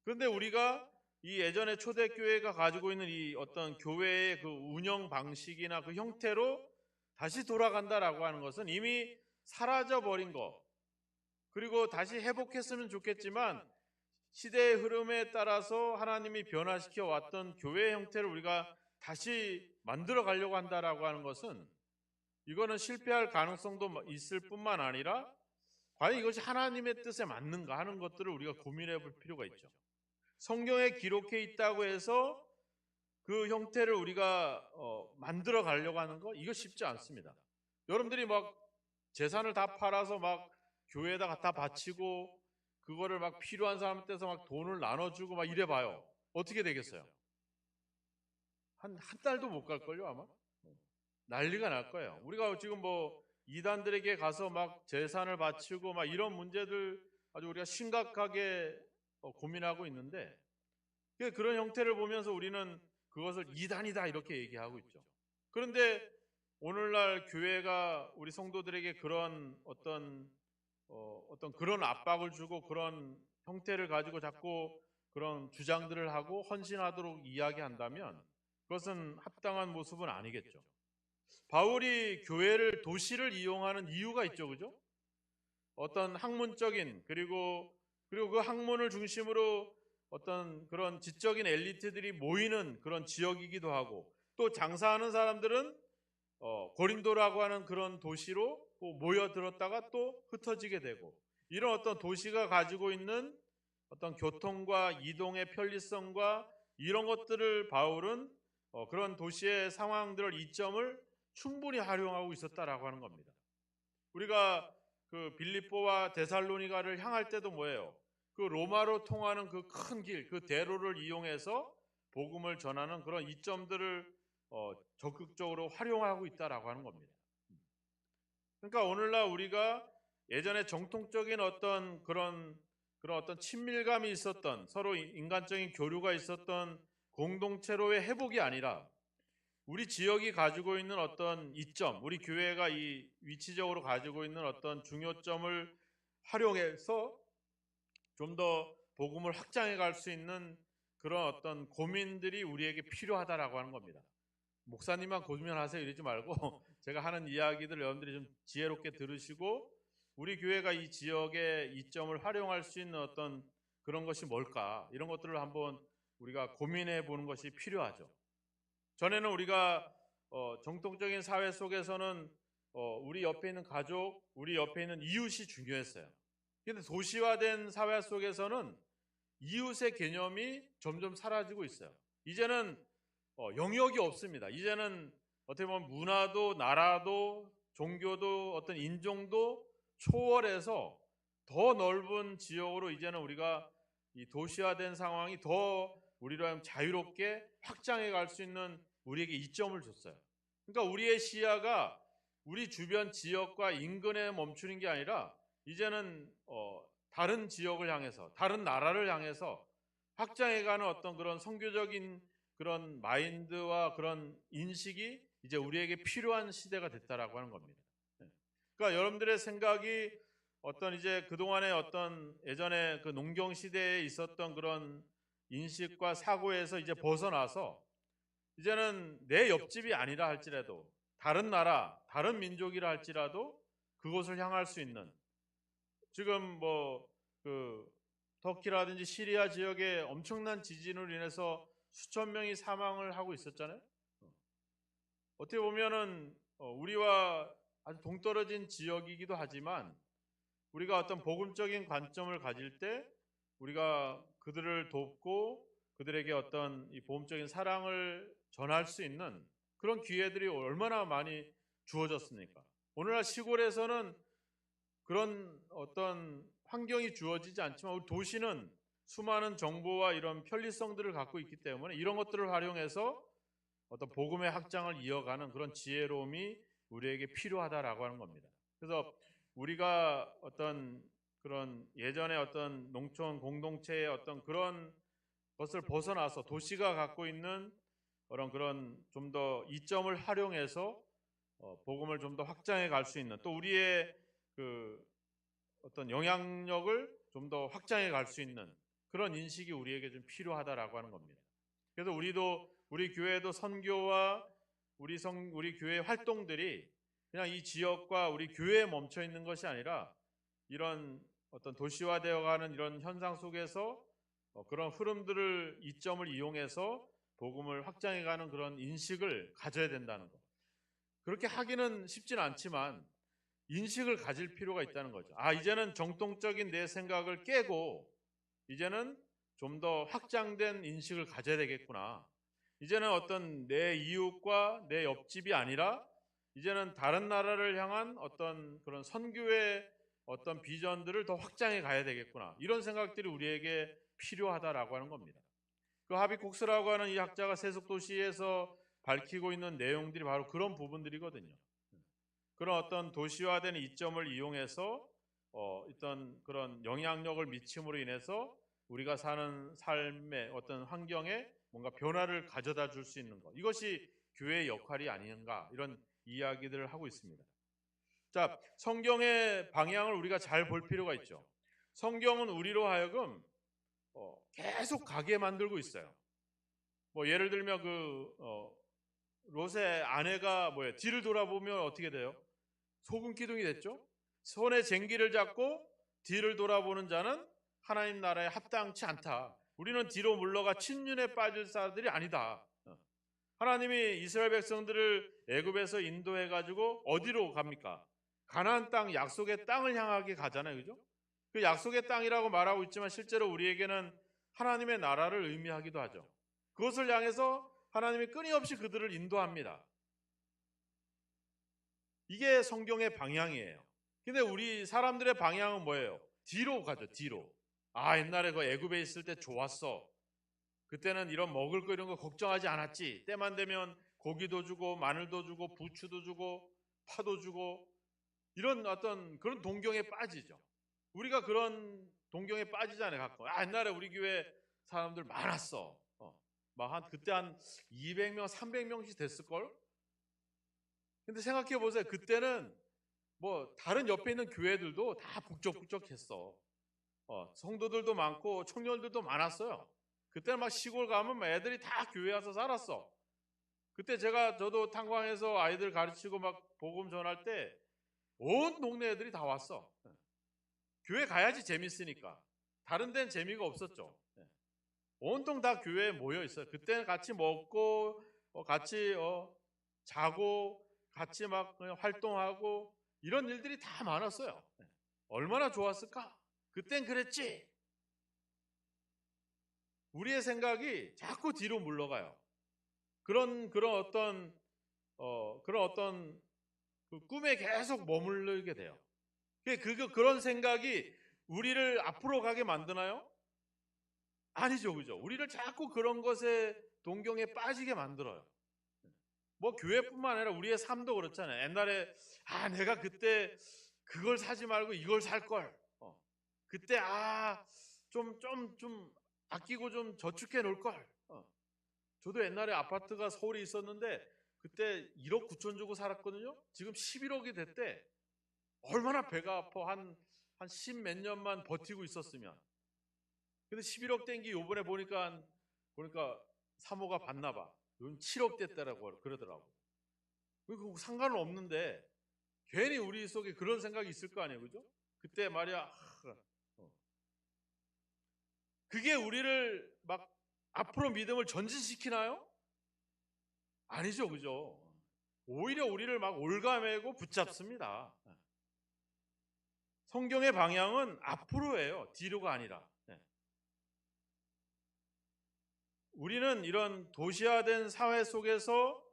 [SPEAKER 1] 그런데 우리가 이 예전에 초대교회가 가지고 있는 이 어떤 교회의 그 운영 방식이나 그 형태로 다시 돌아간다라고 하는 것은 이미 사라져버린 것, 그리고 다시 회복했으면 좋겠지만 시대의 흐름에 따라서 하나님이 변화시켜 왔던 교회의 형태를 우리가 다시 만들어 가려고 한다라고 하는 것은 이거는 실패할 가능성도 있을 뿐만 아니라 과연 이것이 하나님의 뜻에 맞는가 하는 것들을 우리가 고민해 볼 필요가 있죠. 성경에 기록해 있다고 해서 그 형태를 우리가 만들어 가려고 하는 거, 이거 쉽지 않습니다. 여러분들이 막 재산을 다 팔아서 막 교회에다 갖다 바치고 그거를 막 필요한 사람한테서 막 돈을 나눠주고 막 이래 봐요. 어떻게 되겠어요? 한 달도 못 갈걸요, 아마? 난리가 날 거예요. 우리가 지금 뭐 이단들에게 가서 막 재산을 바치고 막 이런 문제들 아주 우리가 심각하게 고민하고 있는데 그런 형태를 보면서 우리는 그것을 이단이다 이렇게 얘기하고 있죠. 그런데 오늘날 교회가 우리 성도들에게 그런 어떤 그런 압박을 주고 그런 형태를 가지고 자꾸 그런 주장들을 하고 헌신하도록 이야기한다면 그것은 합당한 모습은 아니겠죠. 바울이 교회를 도시를 이용하는 이유가 있죠, 그죠? 어떤 학문적인 그리고 그 학문을 중심으로 어떤 그런 지적인 엘리트들이 모이는 그런 지역이기도 하고, 또 장사하는 사람들은 고린도라고 하는 그런 도시로 모여들었다가 또 흩어지게 되고, 이런 어떤 도시가 가지고 있는 어떤 교통과 이동의 편리성과 이런 것들을 바울은 그런 도시의 상황들을 이점을 충분히 활용하고 있었다라고 하는 겁니다. 우리가 그 빌립보와 데살로니가를 향할 때도 뭐예요? 그 로마로 통하는 그 큰 길, 그 대로를 이용해서 복음을 전하는 그런 이점들을 적극적으로 활용하고 있다라고 하는 겁니다. 그러니까 오늘날 우리가 예전에 정통적인 그런 어떤 친밀감이 있었던, 서로 인간적인 교류가 있었던 공동체로의 회복이 아니라, 우리 지역이 가지고 있는 어떤 이점, 우리 교회가 이 위치적으로 가지고 있는 어떤 중요점을 활용해서 좀 더 복음을 확장해 갈 수 있는 그런 어떤 고민들이 우리에게 필요하다라고 하는 겁니다. 목사님만 고민하세요 이러지 말고 제가 하는 이야기들 여러분들이 좀 지혜롭게 들으시고, 우리 교회가 이 지역의 이점을 활용할 수 있는 어떤 그런 것이 뭘까, 이런 것들을 한번 우리가 고민해 보는 것이 필요하죠. 전에는 우리가 정통적인 사회 속에서는 우리 옆에 있는 가족, 우리 옆에 있는 이웃이 중요했어요. 그런데 도시화된 사회 속에서는 이웃의 개념이 점점 사라지고 있어요. 이제는 영역이 없습니다. 이제는 어떻게 보면 문화도 나라도 종교도 어떤 인종도 초월해서 더 넓은 지역으로 이제는 우리가 이 도시화된 상황이 더 우리로 하여금 자유롭게 확장해 갈 수 있는 우리에게 이점을 줬어요. 그러니까 우리의 시야가 우리 주변 지역과 인근에 멈추는 게 아니라 이제는 다른 지역을 향해서, 다른 나라를 향해서 확장해가는 어떤 그런 선교적인 그런 마인드와 그런 인식이 이제 우리에게 필요한 시대가 됐다라고 하는 겁니다. 그러니까 여러분들의 생각이 어떤 이제 그동안의 어떤 예전에 그 농경 시대에 있었던 그런 인식과 사고에서 이제 벗어나서 이제는 내 옆집이 아니라 할지라도 다른 나라, 다른 민족이라 할지라도 그곳을 향할 수 있는, 지금 그 터키라든지 시리아 지역에 엄청난 지진으로 인해서 수천 명이 사망을 하고 있었잖아요. 어떻게 보면은 우리와 아주 동떨어진 지역이기도 하지만 우리가 어떤 복음적인 관점을 가질 때 우리가 그들을 돕고 그들에게 어떤 이 복음적인 사랑을 전할 수 있는 그런 기회들이 얼마나 많이 주어졌습니까? 오늘날 시골에서는 그런 어떤 환경이 주어지지 않지만 우리 도시는 수많은 정보와 이런 편리성들을 갖고 있기 때문에 이런 것들을 활용해서 어떤 복음의 확장을 이어가는 그런 지혜로움이 우리에게 필요하다라고 하는 겁니다. 그래서 우리가 어떤 그런 예전의 어떤 농촌 공동체의 어떤 그런 것을 벗어나서 도시가 갖고 있는 그런 좀 더 이점을 활용해서 복음을 좀 더 확장해 갈 수 있는, 또 우리의 그 어떤 영향력을 좀 더 확장해 갈 수 있는 그런 인식이 우리에게 좀 필요하다라고 하는 겁니다. 그래서 우리 교회도 선교와 우리 교회 활동들이 그냥 이 지역과 우리 교회에 멈춰 있는 것이 아니라 이런 어떤 도시화되어가는 이런 현상 속에서 그런 흐름들을 이점을 이용해서 복음을 확장해가는 그런 인식을 가져야 된다는 것. 그렇게 하기는 쉽진 않지만 인식을 가질 필요가 있다는 거죠. 이제는 정통적인 내 생각을 깨고 이제는 좀 더 확장된 인식을 가져야 되겠구나. 이제는 어떤 내 이웃과 내 옆집이 아니라 이제는 다른 나라를 향한 어떤 그런 선교의 어떤 비전들을 더 확장해 가야 되겠구나. 이런 생각들이 우리에게 필요하다라고 하는 겁니다. 그 하비콕스라고 하는 이 학자가 세속도시에서 밝히고 있는 내용들이 바로 그런 부분들이거든요. 그런 어떤 도시화된 이점을 이용해서 어떤 그런 영향력을 미침으로 인해서 우리가 사는 삶의 어떤 환경에 뭔가 변화를 가져다 줄 수 있는 것, 이것이 교회의 역할이 아닌가, 이런 이야기들을 하고 있습니다. 자, 성경의 방향을 우리가 잘 볼 필요가 있죠. 성경은 우리로 하여금 계속 가게 만들고 있어요. 예를 들면 롯의 아내가 뒤를 돌아보면 어떻게 돼요? 소금 기둥이 됐죠. 손에 쟁기를 잡고 뒤를 돌아보는 자는 하나님 나라에 합당치 않다. 우리는 뒤로 물러가 침륜에 빠질 자들이 아니다. 하나님이 이스라엘 백성들을 애굽에서 인도해 가지고 어디로 갑니까? 가나안 땅, 약속의 땅을 향하게 가잖아요. 그죠? 그 약속의 땅이라고 말하고 있지만 실제로 우리에게는 하나님의 나라를 의미하기도 하죠. 그것을 향해서 하나님이 끊임없이 그들을 인도합니다. 이게 성경의 방향이에요. 근데 우리 사람들의 방향은 뭐예요? 뒤로 가죠. 뒤로. 옛날에 그 애굽에 있을 때 좋았어. 그때는 이런 먹을 거 이런 거 걱정하지 않았지. 때만 되면 고기도 주고 마늘도 주고 부추도 주고 파도 주고 이런 어떤 그런 동경에 빠지죠. 우리가 그런 동경에 빠지잖아요. 가끔. 옛날에 우리 교회 사람들 많았어. 그때 한 200명, 300명씩 됐을걸? 근데 생각해 보세요. 그때는 뭐 다른 옆에 있는 교회들도 다 북적북적했어. 성도들도 많고 청년들도 많았어요. 그때는 막 시골 가면 애들이 다 교회 와서 살았어. 그때 저도 탄광에서 아이들 가르치고 막 복음 전할 때 온 동네 애들이 다 왔어. 교회 가야지 재밌으니까. 다른 데는 재미가 없었죠. 온통 다 교회에 모여 있어요. 그때는 같이 먹고 같이 자고 같이 막 그냥 활동하고 이런 일들이 다 많았어요. 얼마나 좋았을까? 그땐 그랬지. 우리의 생각이 자꾸 뒤로 물러가요. 그런 어떤 그 꿈에 계속 머무르게 돼요. 그런 생각이 우리를 앞으로 가게 만드나요? 아니죠, 그죠? 우리를 자꾸 그런 것에 동경에 빠지게 만들어요. 뭐 교회뿐만 아니라 우리의 삶도 그렇잖아요. 옛날에 내가 그때 그걸 사지 말고 이걸 살 걸. 그때 좀 아끼고 좀 저축해 놓을 걸. 저도 옛날에 아파트가 서울에 있었는데 그때 1억 9천 주고 살았거든요. 지금 11억이 됐대. 얼마나 배가 아파. 한 10 몇 년만 버티고 있었으면. 근데 11억 된 게 요번에 보니까 사모가 받나 봐. 요즘 7억 됐다라고 그러더라고. 그거 상관은 없는데 괜히 우리 속에 그런 생각이 있을 거 아니에요. 그죠? 그때 말이야. 그게 우리를 막 앞으로 믿음을 전진시키나요? 아니죠. 그죠? 오히려 우리를 막 올가매고 붙잡습니다. 성경의 방향은 앞으로예요. 뒤로가 아니라. 우리는 이런 도시화된 사회 속에서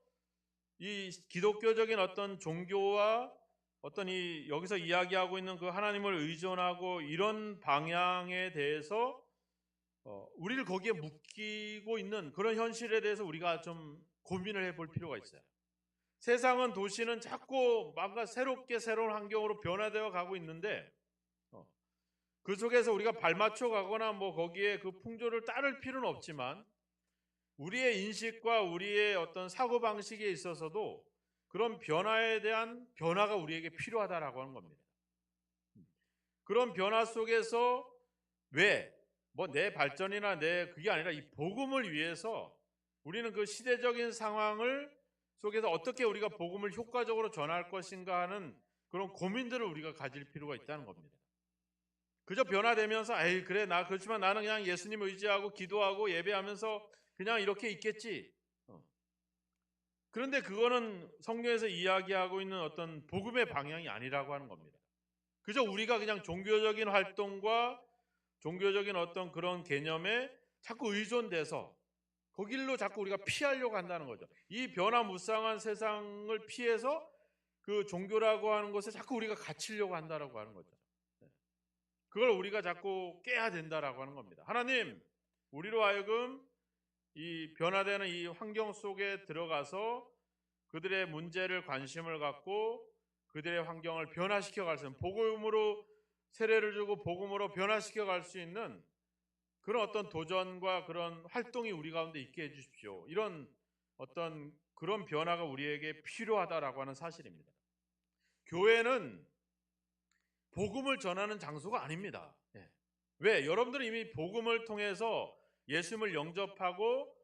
[SPEAKER 1] 이 기독교적인 어떤 종교와 어떤 여기서 이야기하고 있는 그 하나님을 의존하고 이런 방향에 대해서 우리를 거기에 묶이고 있는 그런 현실에 대해서 우리가 좀 고민을 해볼 필요가 있어요. 세상은 도시는 자꾸 뭔가 새로운 환경으로 변화되어 가고 있는데 그 속에서 우리가 발맞춰 가거나 뭐 거기에 그 풍조를 따를 필요는 없지만 우리의 인식과 우리의 어떤 사고방식에 있어서도 그런 변화에 대한 변화가 우리에게 필요하다라고 하는 겁니다. 그런 변화 속에서 내 발전이나 그게 아니라 이 복음을 위해서 우리는 그 시대적인 상황을 속에서 어떻게 우리가 복음을 효과적으로 전할 것인가 하는 그런 고민들을 우리가 가질 필요가 있다는 겁니다. 그저 변화되면서 그래 그렇지만 나는 그냥 예수님 의지하고 기도하고 예배하면서 그냥 이렇게 있겠지. 그런데 그거는 성경에서 이야기하고 있는 어떤 복음의 방향이 아니라고 하는 겁니다. 그저 우리가 그냥 종교적인 활동과 종교적인 어떤 그런 개념에 자꾸 의존돼서 거길로 자꾸 우리가 피하려고 한다는 거죠. 이 변화무쌍한 세상을 피해서 그 종교라고 하는 것에 자꾸 우리가 갇히려고 한다라고 하는 거죠. 그걸 우리가 자꾸 깨야 된다라고 하는 겁니다. 하나님, 우리로 하여금 이 변화되는 이 환경 속에 들어가서 그들의 문제를 관심을 갖고 그들의 환경을 변화시켜 갈 수 있는 복음으로 세례를 주고 복음으로 변화시켜 갈 수 있는 그런 어떤 도전과 그런 활동이 우리 가운데 있게 해주십시오. 이런 어떤 그런 변화가 우리에게 필요하다라고 하는 사실입니다. 교회는 복음을 전하는 장소가 아닙니다. 왜? 여러분들은 이미 복음을 통해서 예수님을 영접하고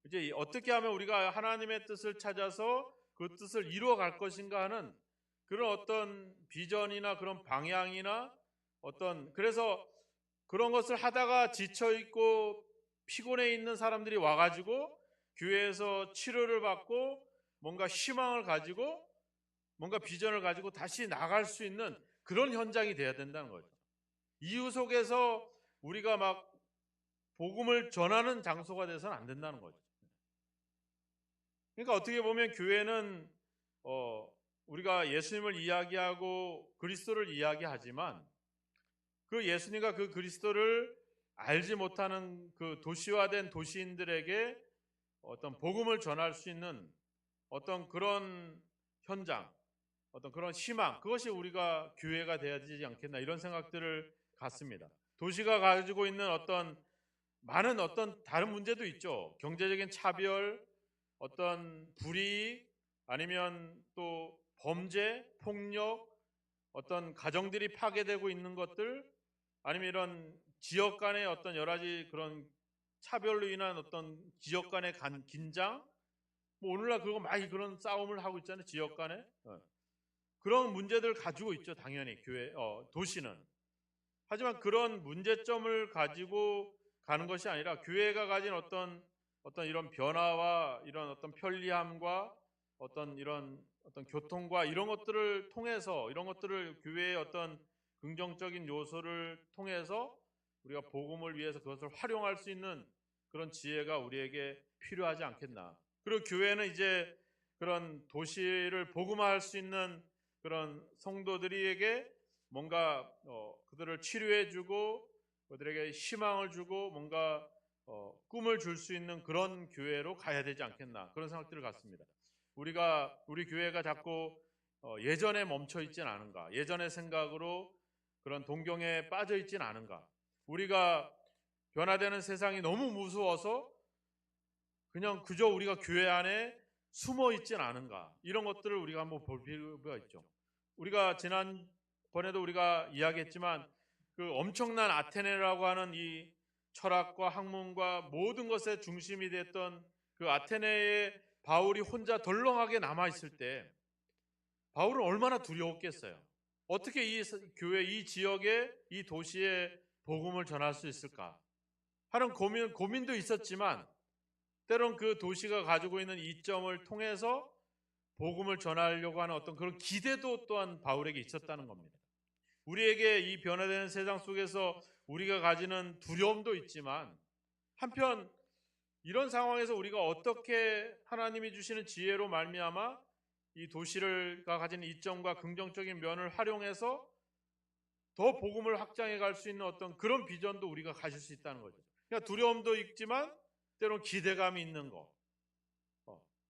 [SPEAKER 1] 이제 어떻게 하면 우리가 하나님의 뜻을 찾아서 그 뜻을 이루어 갈 것인가 하는 그런 어떤 비전이나 그런 방향이나 그래서 그런 것을 하다가 지쳐 있고 피곤해 있는 사람들이 와가지고 교회에서 치료를 받고 뭔가 희망을 가지고 뭔가 비전을 가지고 다시 나갈 수 있는 그런 현장이 돼야 된다는 거죠. 이유 속에서 우리가 막 복음을 전하는 장소가 돼서는 안 된다는 거죠. 그러니까 어떻게 보면 교회는 우리가 예수님을 이야기하고 그리스도를 이야기하지만 그 예수님과 그 그리스도를 알지 못하는 그 도시화된 도시인들에게 어떤 복음을 전할 수 있는 어떤 그런 현장, 어떤 그런 희망, 그것이 우리가 교회가 되어야 되지 않겠나 이런 생각들을 갖습니다. 도시가 가지고 있는 어떤 많은 어떤 다른 문제도 있죠. 경제적인 차별, 어떤 불이익, 아니면 또 범죄, 폭력, 어떤 가정들이 파괴되고 있는 것들, 아니면 이런 지역 간의 어떤 여러 가지 그런 차별로 인한 어떤 지역 간의 긴장, 뭐 오늘날 그거 많이 그런 싸움을 하고 있잖아요. 지역 간에. 그런 문제들 가지고 있죠. 당연히 도시는. 하지만 그런 문제점을 가지고 가는 것이 아니라 교회가 가진 어떤 이런 변화와 이런 어떤 편리함과 어떤 이런 어떤 교통과 이런 것들을 통해서 이런 것들을 교회의 어떤 긍정적인 요소를 통해서 우리가 복음을 위해서 그것을 활용할 수 있는 그런 지혜가 우리에게 필요하지 않겠나. 그리고 교회는 이제 그런 도시를 복음화할 수 있는 그런 성도들에게 뭔가 그들을 치료해주고 그들에게 희망을 주고 뭔가 꿈을 줄 수 있는 그런 교회로 가야 되지 않겠나 그런 생각들을 갖습니다. 우리 교회가 자꾸 예전에 멈춰 있진 않은가, 예전의 생각으로 그런 동경에 빠져 있진 않은가, 우리가 변화되는 세상이 너무 무서워서 그냥 그저 우리가 교회 안에 숨어 있진 않은가 이런 것들을 우리가 한번 볼 필요가 있죠. 우리가 지난번에도 우리가 이야기했지만 그 엄청난 아테네라고 하는 이 철학과 학문과 모든 것의 중심이 됐던 그 아테네에 바울이 혼자 덜렁하게 남아있을 때 바울은 얼마나 두려웠겠어요. 어떻게 이 교회, 이 지역에, 이 도시에 복음을 전할 수 있을까 하는 고민도 있었지만 때론 그 도시가 가지고 있는 이점을 통해서 복음을 전하려고 하는 어떤 그런 기대도 또한 바울에게 있었다는 겁니다. 우리에게 이 변화되는 세상 속에서 우리가 가지는 두려움도 있지만 한편 이런 상황에서 우리가 어떻게 하나님이 주시는 지혜로 말미암아 이 도시가 가진 이점과 긍정적인 면을 활용해서 더 복음을 확장해 갈 수 있는 어떤 그런 비전도 우리가 가질 수 있다는 거죠. 그러니까 두려움도 있지만 때론 기대감이 있는 거.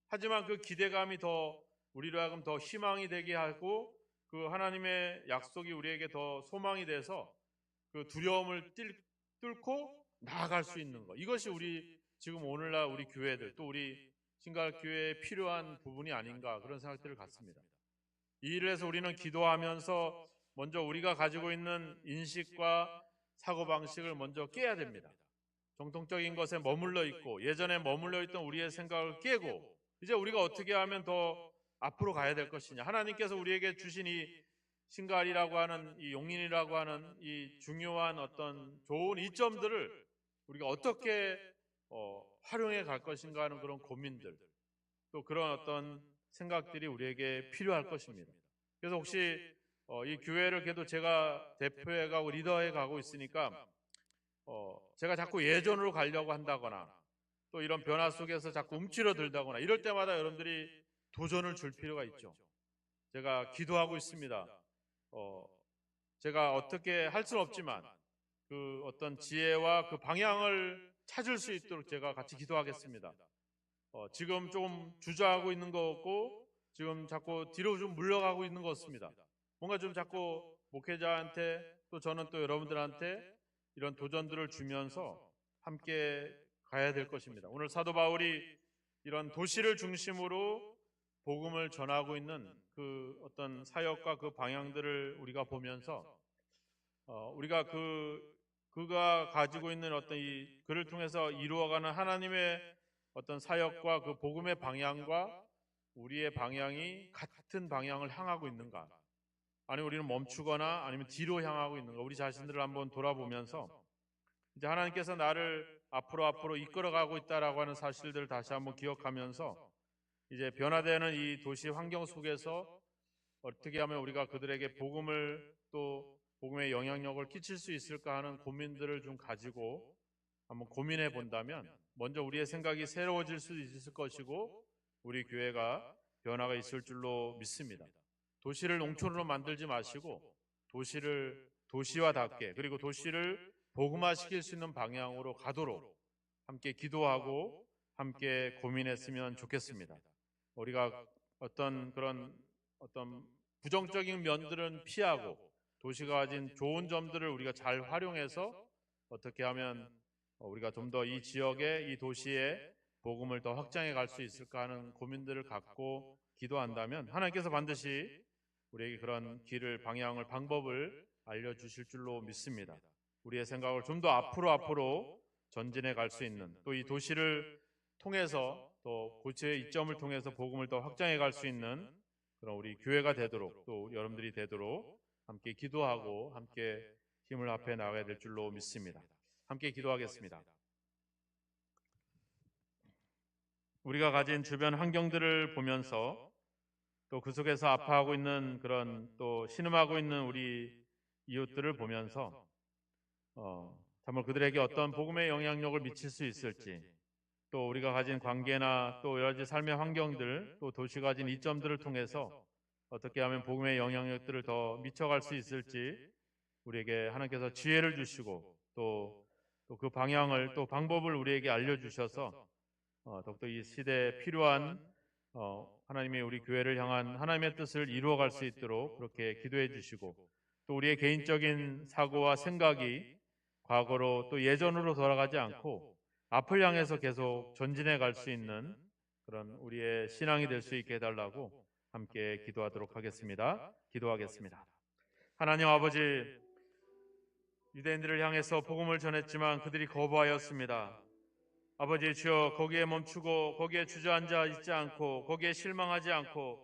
[SPEAKER 1] 하지만 그 기대감이 더 우리로 하여금 더 희망이 되게 하고 그 하나님의 약속이 우리에게 더 소망이 돼서 그 두려움을 뚫고 나아갈 수 있는 거. 이것이 우리 지금 오늘날 우리 교회들 또 우리 신갈교회에 필요한 부분이 아닌가 그런 생각들을 갖습니다. 이 일을 해서 우리는 기도하면서 먼저 우리가 가지고 있는 인식과 사고방식을 먼저 깨야 됩니다. 정통적인 것에 머물러 있고 예전에 머물러 있던 우리의 생각을 깨고 이제 우리가 어떻게 하면 더 앞으로 가야 될 것이냐. 하나님께서 우리에게 주신 이 신갈이라고 하는 이 용인이라고 하는 이 중요한 어떤 좋은 이점들을 우리가 어떻게 활용해 갈 것인가 하는 그런 고민들 또 그런 어떤 생각들이 우리에게 필요할 것입니다. 그래서 혹시 이 교회를 그래도 제가 대표해 가고 리더해 가고 있으니까 제가 자꾸 예전으로 가려고 한다거나 또 이런 변화 속에서 자꾸 움츠러들다거나 이럴 때마다 여러분들이 도전을 줄 필요가 있죠. 제가 기도하고 있습니다. 제가 어떻게 할 수는 없지만 그 어떤 지혜와 그 방향을 찾을 수 있도록 제가 같이 기도하겠습니다. 지금 좀 주저하고 있는 거 없고 지금 자꾸 뒤로 좀 물러가고 있는 것 같습니다. 뭔가 좀 자꾸 목회자한테 또 저는 또 여러분들한테 이런 도전들을 주면서 함께 가야 될 것입니다. 오늘 사도 바울이 이런 도시를 중심으로 복음을 전하고 있는 그 어떤 사역과 그 방향들을 우리가 보면서 우리가 그가 가지고 있는 어떤 이 그를 통해서 이루어가는 하나님의 어떤 사역과 그 복음의 방향과 우리의 방향이 같은 방향을 향하고 있는가? 아니면 우리는 멈추거나 아니면 뒤로 향하고 있는가? 우리 자신들을 한번 돌아보면서 이제 하나님께서 나를 앞으로 이끌어가고 있다라고 하는 사실들을 다시 한번 기억하면서 이제 변화되는 이 도시 환경 속에서 어떻게 하면 우리가 그들에게 복음을 또 복음의 영향력을 끼칠 수 있을까 하는 고민들을 좀 가지고 한번 고민해 본다면 먼저 우리의 생각이 새로워질 수 있을 것이고 우리 교회가 변화가 있을 줄로 믿습니다. 도시를 농촌으로 만들지 마시고 도시를 도시화답게 그리고 도시를 복음화시킬 수 있는 방향으로 가도록 함께 기도하고 함께 고민했으면 좋겠습니다. 우리가 어떤 부정적인 면들은 피하고 도시가 가진 좋은 점들을 우리가 잘 활용해서 어떻게 하면 우리가 좀 더 이 지역의 이 도시의 복음을 더 확장해 갈 수 있을까 하는 고민들을 갖고 기도한다면 하나님께서 반드시 우리에게 그런 길을 방향을 방법을 알려주실 줄로 믿습니다. 우리의 생각을 좀 더 앞으로 전진해 갈 수 있는 또 이 도시를 통해서 또 고치의 이점을 통해서 복음을 더 확장해 갈 수 있는 그런 우리 교회가 되도록 또 여러분들이 되도록 함께 기도하고 함께 힘을 합해 나가야 될 줄로 믿습니다. 함께 기도하겠습니다. 우리가 가진 주변 환경들을 보면서 또 그 속에서 아파하고 있는 그런 또 신음하고 있는 우리 이웃들을 보면서 정말 그들에게 어떤 복음의 영향력을 미칠 수 있을지 또 우리가 가진 관계나 또 여러 가지 삶의 환경들 또 도시가 가진 이점들을 통해서 어떻게 하면 복음의 영향력들을 더 미쳐갈 수 있을지 우리에게 하나님께서 지혜를 주시고 또 그 방향을 또 방법을 우리에게 알려주셔서 더욱더 이 시대에 필요한 하나님의 우리 교회를 향한 하나님의 뜻을 이루어갈 수 있도록 그렇게 기도해 주시고 또 우리의 개인적인 사고와 생각이 과거로 또 예전으로 돌아가지 않고 앞을 향해서 계속 전진해 갈 수 있는 그런 우리의 신앙이 될 수 있게 해달라고 함께 기도하도록 하겠습니다. 기도하겠습니다. 하나님 아버지, 유대인들을 향해서 복음을 전했지만 그들이 거부하였습니다. 아버지 주여, 거기에 멈추고 거기에 주저앉아 있지 않고 거기에 실망하지 않고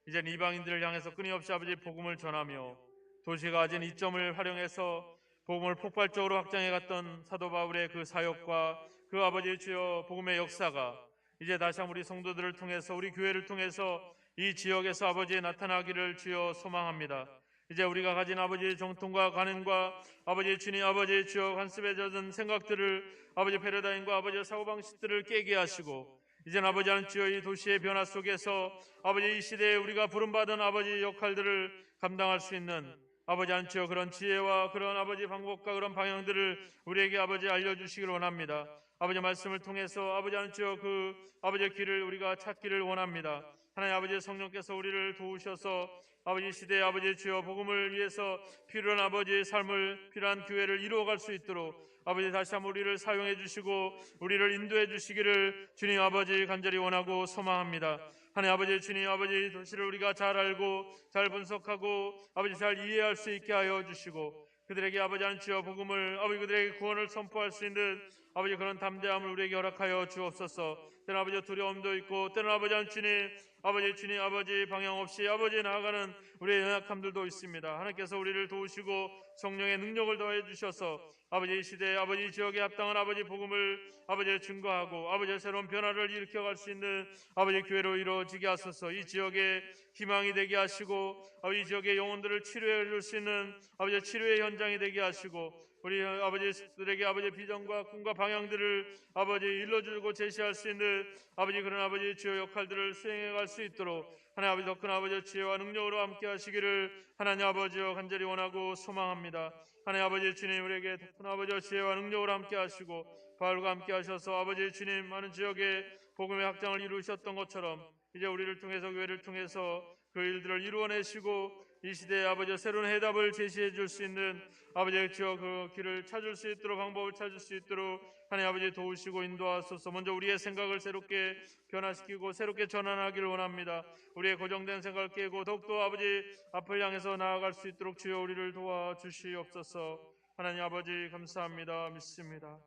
[SPEAKER 1] 이젠 이방인들을 향해서 끊임없이 아버지 복음을 전하며 도시가 가진 이점을 활용해서 복음을 폭발적으로 확장해 갔던 사도 바울의 그 사역과 그 아버지 주여 복음의 역사가 이제 다시 한번 우리 성도들을 통해서 우리 교회를 통해서 이 지역에서 아버지 나타나기를 주여 소망합니다. 이제 우리가 가진 아버지의 정통과 관행과 아버지 주님 아버지 주여 관습에 젖은 생각들을 아버지 패러다임과 아버지의 사고방식들을 깨게 하시고 이젠 아버지 하나님 주여 이 도시의 변화 속에서 아버지 이 시대에 우리가 부름받은 아버지 역할들을 감당할 수 있는 아버지 하나님 주여 그런 지혜와 그런 아버지 방법과 그런 방향들을 우리에게 아버지 알려주시기를 원합니다. 아버지 말씀을 통해서 아버지 하나님 주여 그 아버지의 길을 우리가 찾기를 원합니다. 하나님 아버지 성령께서 우리를 도우셔서 아버지 시대의 아버지 주여 복음을 위해서 필요한 아버지의 삶을 필요한 교회를 이루어갈 수 있도록 아버지 다시 한번 우리를 사용해 주시고 우리를 인도해 주시기를 주님 아버지 간절히 원하고 소망합니다. 하나님 아버지 주님 아버지 도시를 우리가 잘 알고 잘 분석하고 아버지 잘 이해할 수 있게 하여 주시고 그들에게 아버지 하나님 주여 복음을 아버지 그들에게 구원을 선포할 수 있는 아버지 그런 담대함을 우리에게 허락하여 주옵소서. 때는 아버지 두려움도 있고 때는 아버지 하나님 주님 아버지 방향 없이 아버지 나아가는 우리의 연약함들도 있습니다. 하나님께서 우리를 도우시고 성령의 능력을 더해 주셔서 아버지 이 시대에 아버지 지역에 합당한 아버지 복음을 아버지 증거하고 아버지 새로운 변화를 일으켜갈 수 있는 아버지 교회로 이루어지게 하소서. 이 지역에 희망이 되게 하시고 아버지 지역의 영혼들을 치료해 줄 수 있는 아버지 치료의 현장이 되게 하시고 우리 아버지들에게 아버지 비전과 꿈과 방향들을 아버지 일러주고 제시할 수 있는 아버지 그런 아버지 주요 역할들을 수행해 갈 수 있도록 하나님 아버지 더 큰 아버지 지혜와 능력으로 함께 하시기를 하나님 아버지여 간절히 원하고 소망합니다. 하나님 아버지 주님 우리에게 더 큰 아버지와 지혜와 능력으로 함께 하시고 바울과 함께 하셔서 아버지 주님 많은 지역에 복음의 확장을 이루셨던 것처럼 이제 우리를 통해서 교회를 통해서 그 일들을 이루어내시고 이 시대에 아버지 새로운 해답을 제시해 줄 수 있는 아버지 주여 그 길을 찾을 수 있도록 방법을 찾을 수 있도록 하나님 아버지 도우시고 인도하소서. 먼저 우리의 생각을 새롭게 변화시키고 새롭게 전환하기를 원합니다. 우리의 고정된 생각을 깨고 더욱더 아버지 앞을 향해서 나아갈 수 있도록 주여 우리를 도와주시옵소서. 하나님 아버지 감사합니다. 믿습니다.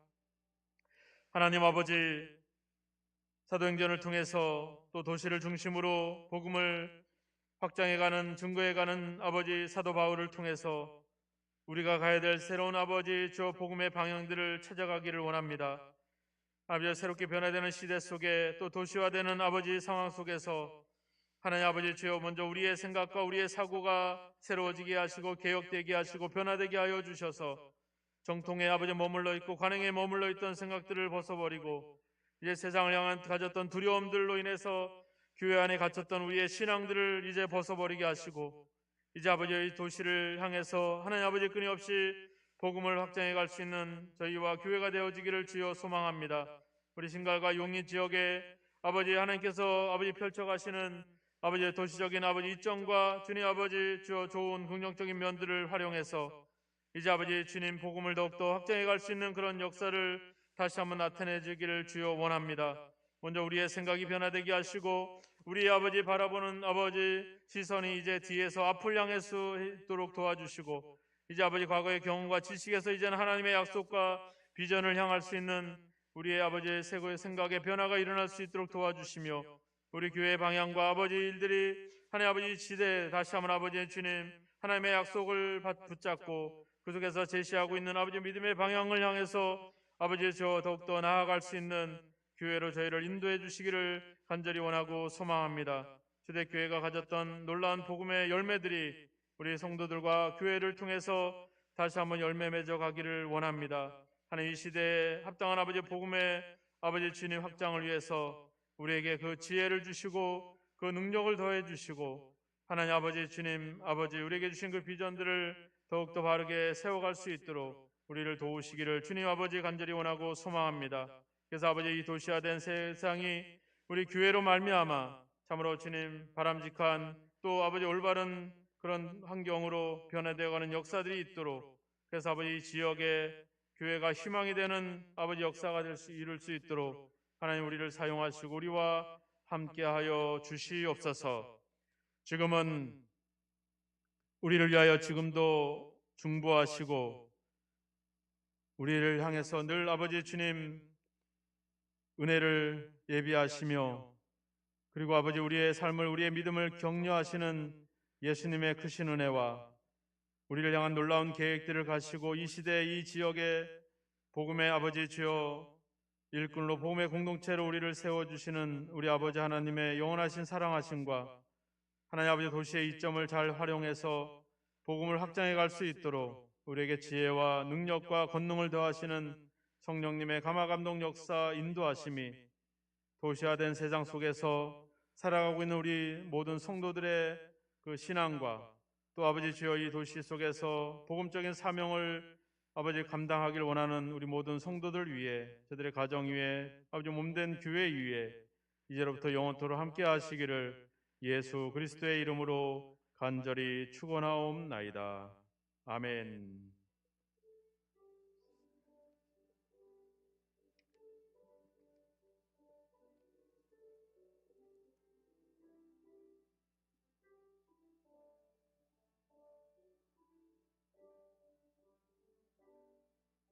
[SPEAKER 1] 하나님 아버지 사도행전을 통해서 또 도시를 중심으로 복음을 확장해가는 증거해가는 아버지 사도 바울을 통해서 우리가 가야 될 새로운 아버지 주여 복음의 방향들을 찾아가기를 원합니다. 아버지 새롭게 변화되는 시대 속에 또 도시화되는 아버지 상황 속에서 하나님 아버지 주여 먼저 우리의 생각과 우리의 사고가 새로워지게 하시고 개혁되게 하시고 변화되게 하여 주셔서 정통의 아버지 머물러 있고 관행에 머물러 있던 생각들을 벗어버리고 이제 세상을 향한 가졌던 두려움들로 인해서 교회 안에 갇혔던 우리의 신앙들을 이제 벗어버리게 하시고 이제 아버지의 도시를 향해서 하나님 아버지 끊임없이 복음을 확장해 갈 수 있는 저희와 교회가 되어지기를 주여 소망합니다. 우리 신갈과 용인 지역에 아버지 하나님께서 아버지 펼쳐가시는 아버지의 도시적인 아버지 이점과 주님 아버지 주여 좋은 긍정적인 면들을 활용해서 이제 아버지 주님 복음을 더욱더 확장해 갈 수 있는 그런 역사를 다시 한번 나타내 주기를 주여 원합니다. 먼저 우리의 생각이 변화되게 하시고 우리 아버지 바라보는 아버지 시선이 이제 뒤에서 앞을 향할 수 있도록 도와주시고 이제 아버지 과거의 경험과 지식에서 이제는 하나님의 약속과 비전을 향할 수 있는 우리의 아버지의 세고의 생각의 변화가 일어날 수 있도록 도와주시며 우리 교회의 방향과 아버지 일들이 하나님 아버지 시대에 다시 한번 아버지의 주님 하나님의 약속을 붙잡고 그 속에서 제시하고 있는 아버지 믿음의 방향을 향해서 아버지 저 더욱더 나아갈 수 있는 교회로 저희를 인도해 주시기를 간절히 원하고 소망합니다. 초대교회가 가졌던 놀라운 복음의 열매들이 우리 성도들과 교회를 통해서 다시 한번 열매 맺어 가기를 원합니다. 하나님 이 시대에 합당한 아버지 복음의 아버지 주님 확장을 위해서 우리에게 그 지혜를 주시고 그 능력을 더해 주시고 하나님 아버지 주님 아버지 우리에게 주신 그 비전들을 더욱더 바르게 세워갈 수 있도록 우리를 도우시기를 주님 아버지 간절히 원하고 소망합니다. 그래서 아버지 이 도시화된 세상이 우리 교회로 말미암아 참으로 주님 바람직한 또 아버지 올바른 그런 환경으로 변화되어가는 역사들이 있도록 그래서 아버지 이 지역에 교회가 희망이 되는 아버지 역사가 이룰 수 있도록 하나님 우리를 사용하시고 우리와 함께하여 주시옵소서. 지금은 우리를 위하여 지금도 중보하시고 우리를 향해서 늘 아버지 주님 은혜를 예비하시며 그리고 아버지 우리의 삶을 우리의 믿음을 격려하시는 예수님의 크신 은혜와 우리를 향한 놀라운 계획들을 가시고 이 시대 이 지역에 복음의 아버지 주여 일꾼으로 복음의 공동체로 우리를 세워주시는 우리 아버지 하나님의 영원하신 사랑하심과 하나님 아버지 도시의 이점을 잘 활용해서 복음을 확장해 갈 수 있도록 우리에게 지혜와 능력과 권능을 더하시는 성령님의 감화감동 역사 인도하심이 도시화된 세상 속에서 살아가고 있는 우리 모든 성도들의 그 신앙과 또 아버지 주여 이 도시 속에서 복음적인 사명을 아버지 감당하길 원하는 우리 모든 성도들 위해 저들의 가정 위에 아버지 몸된 교회 위에 이제로부터 영원토록 함께 하시기를 예수 그리스도의 이름으로 간절히 축원하옵나이다. 아멘.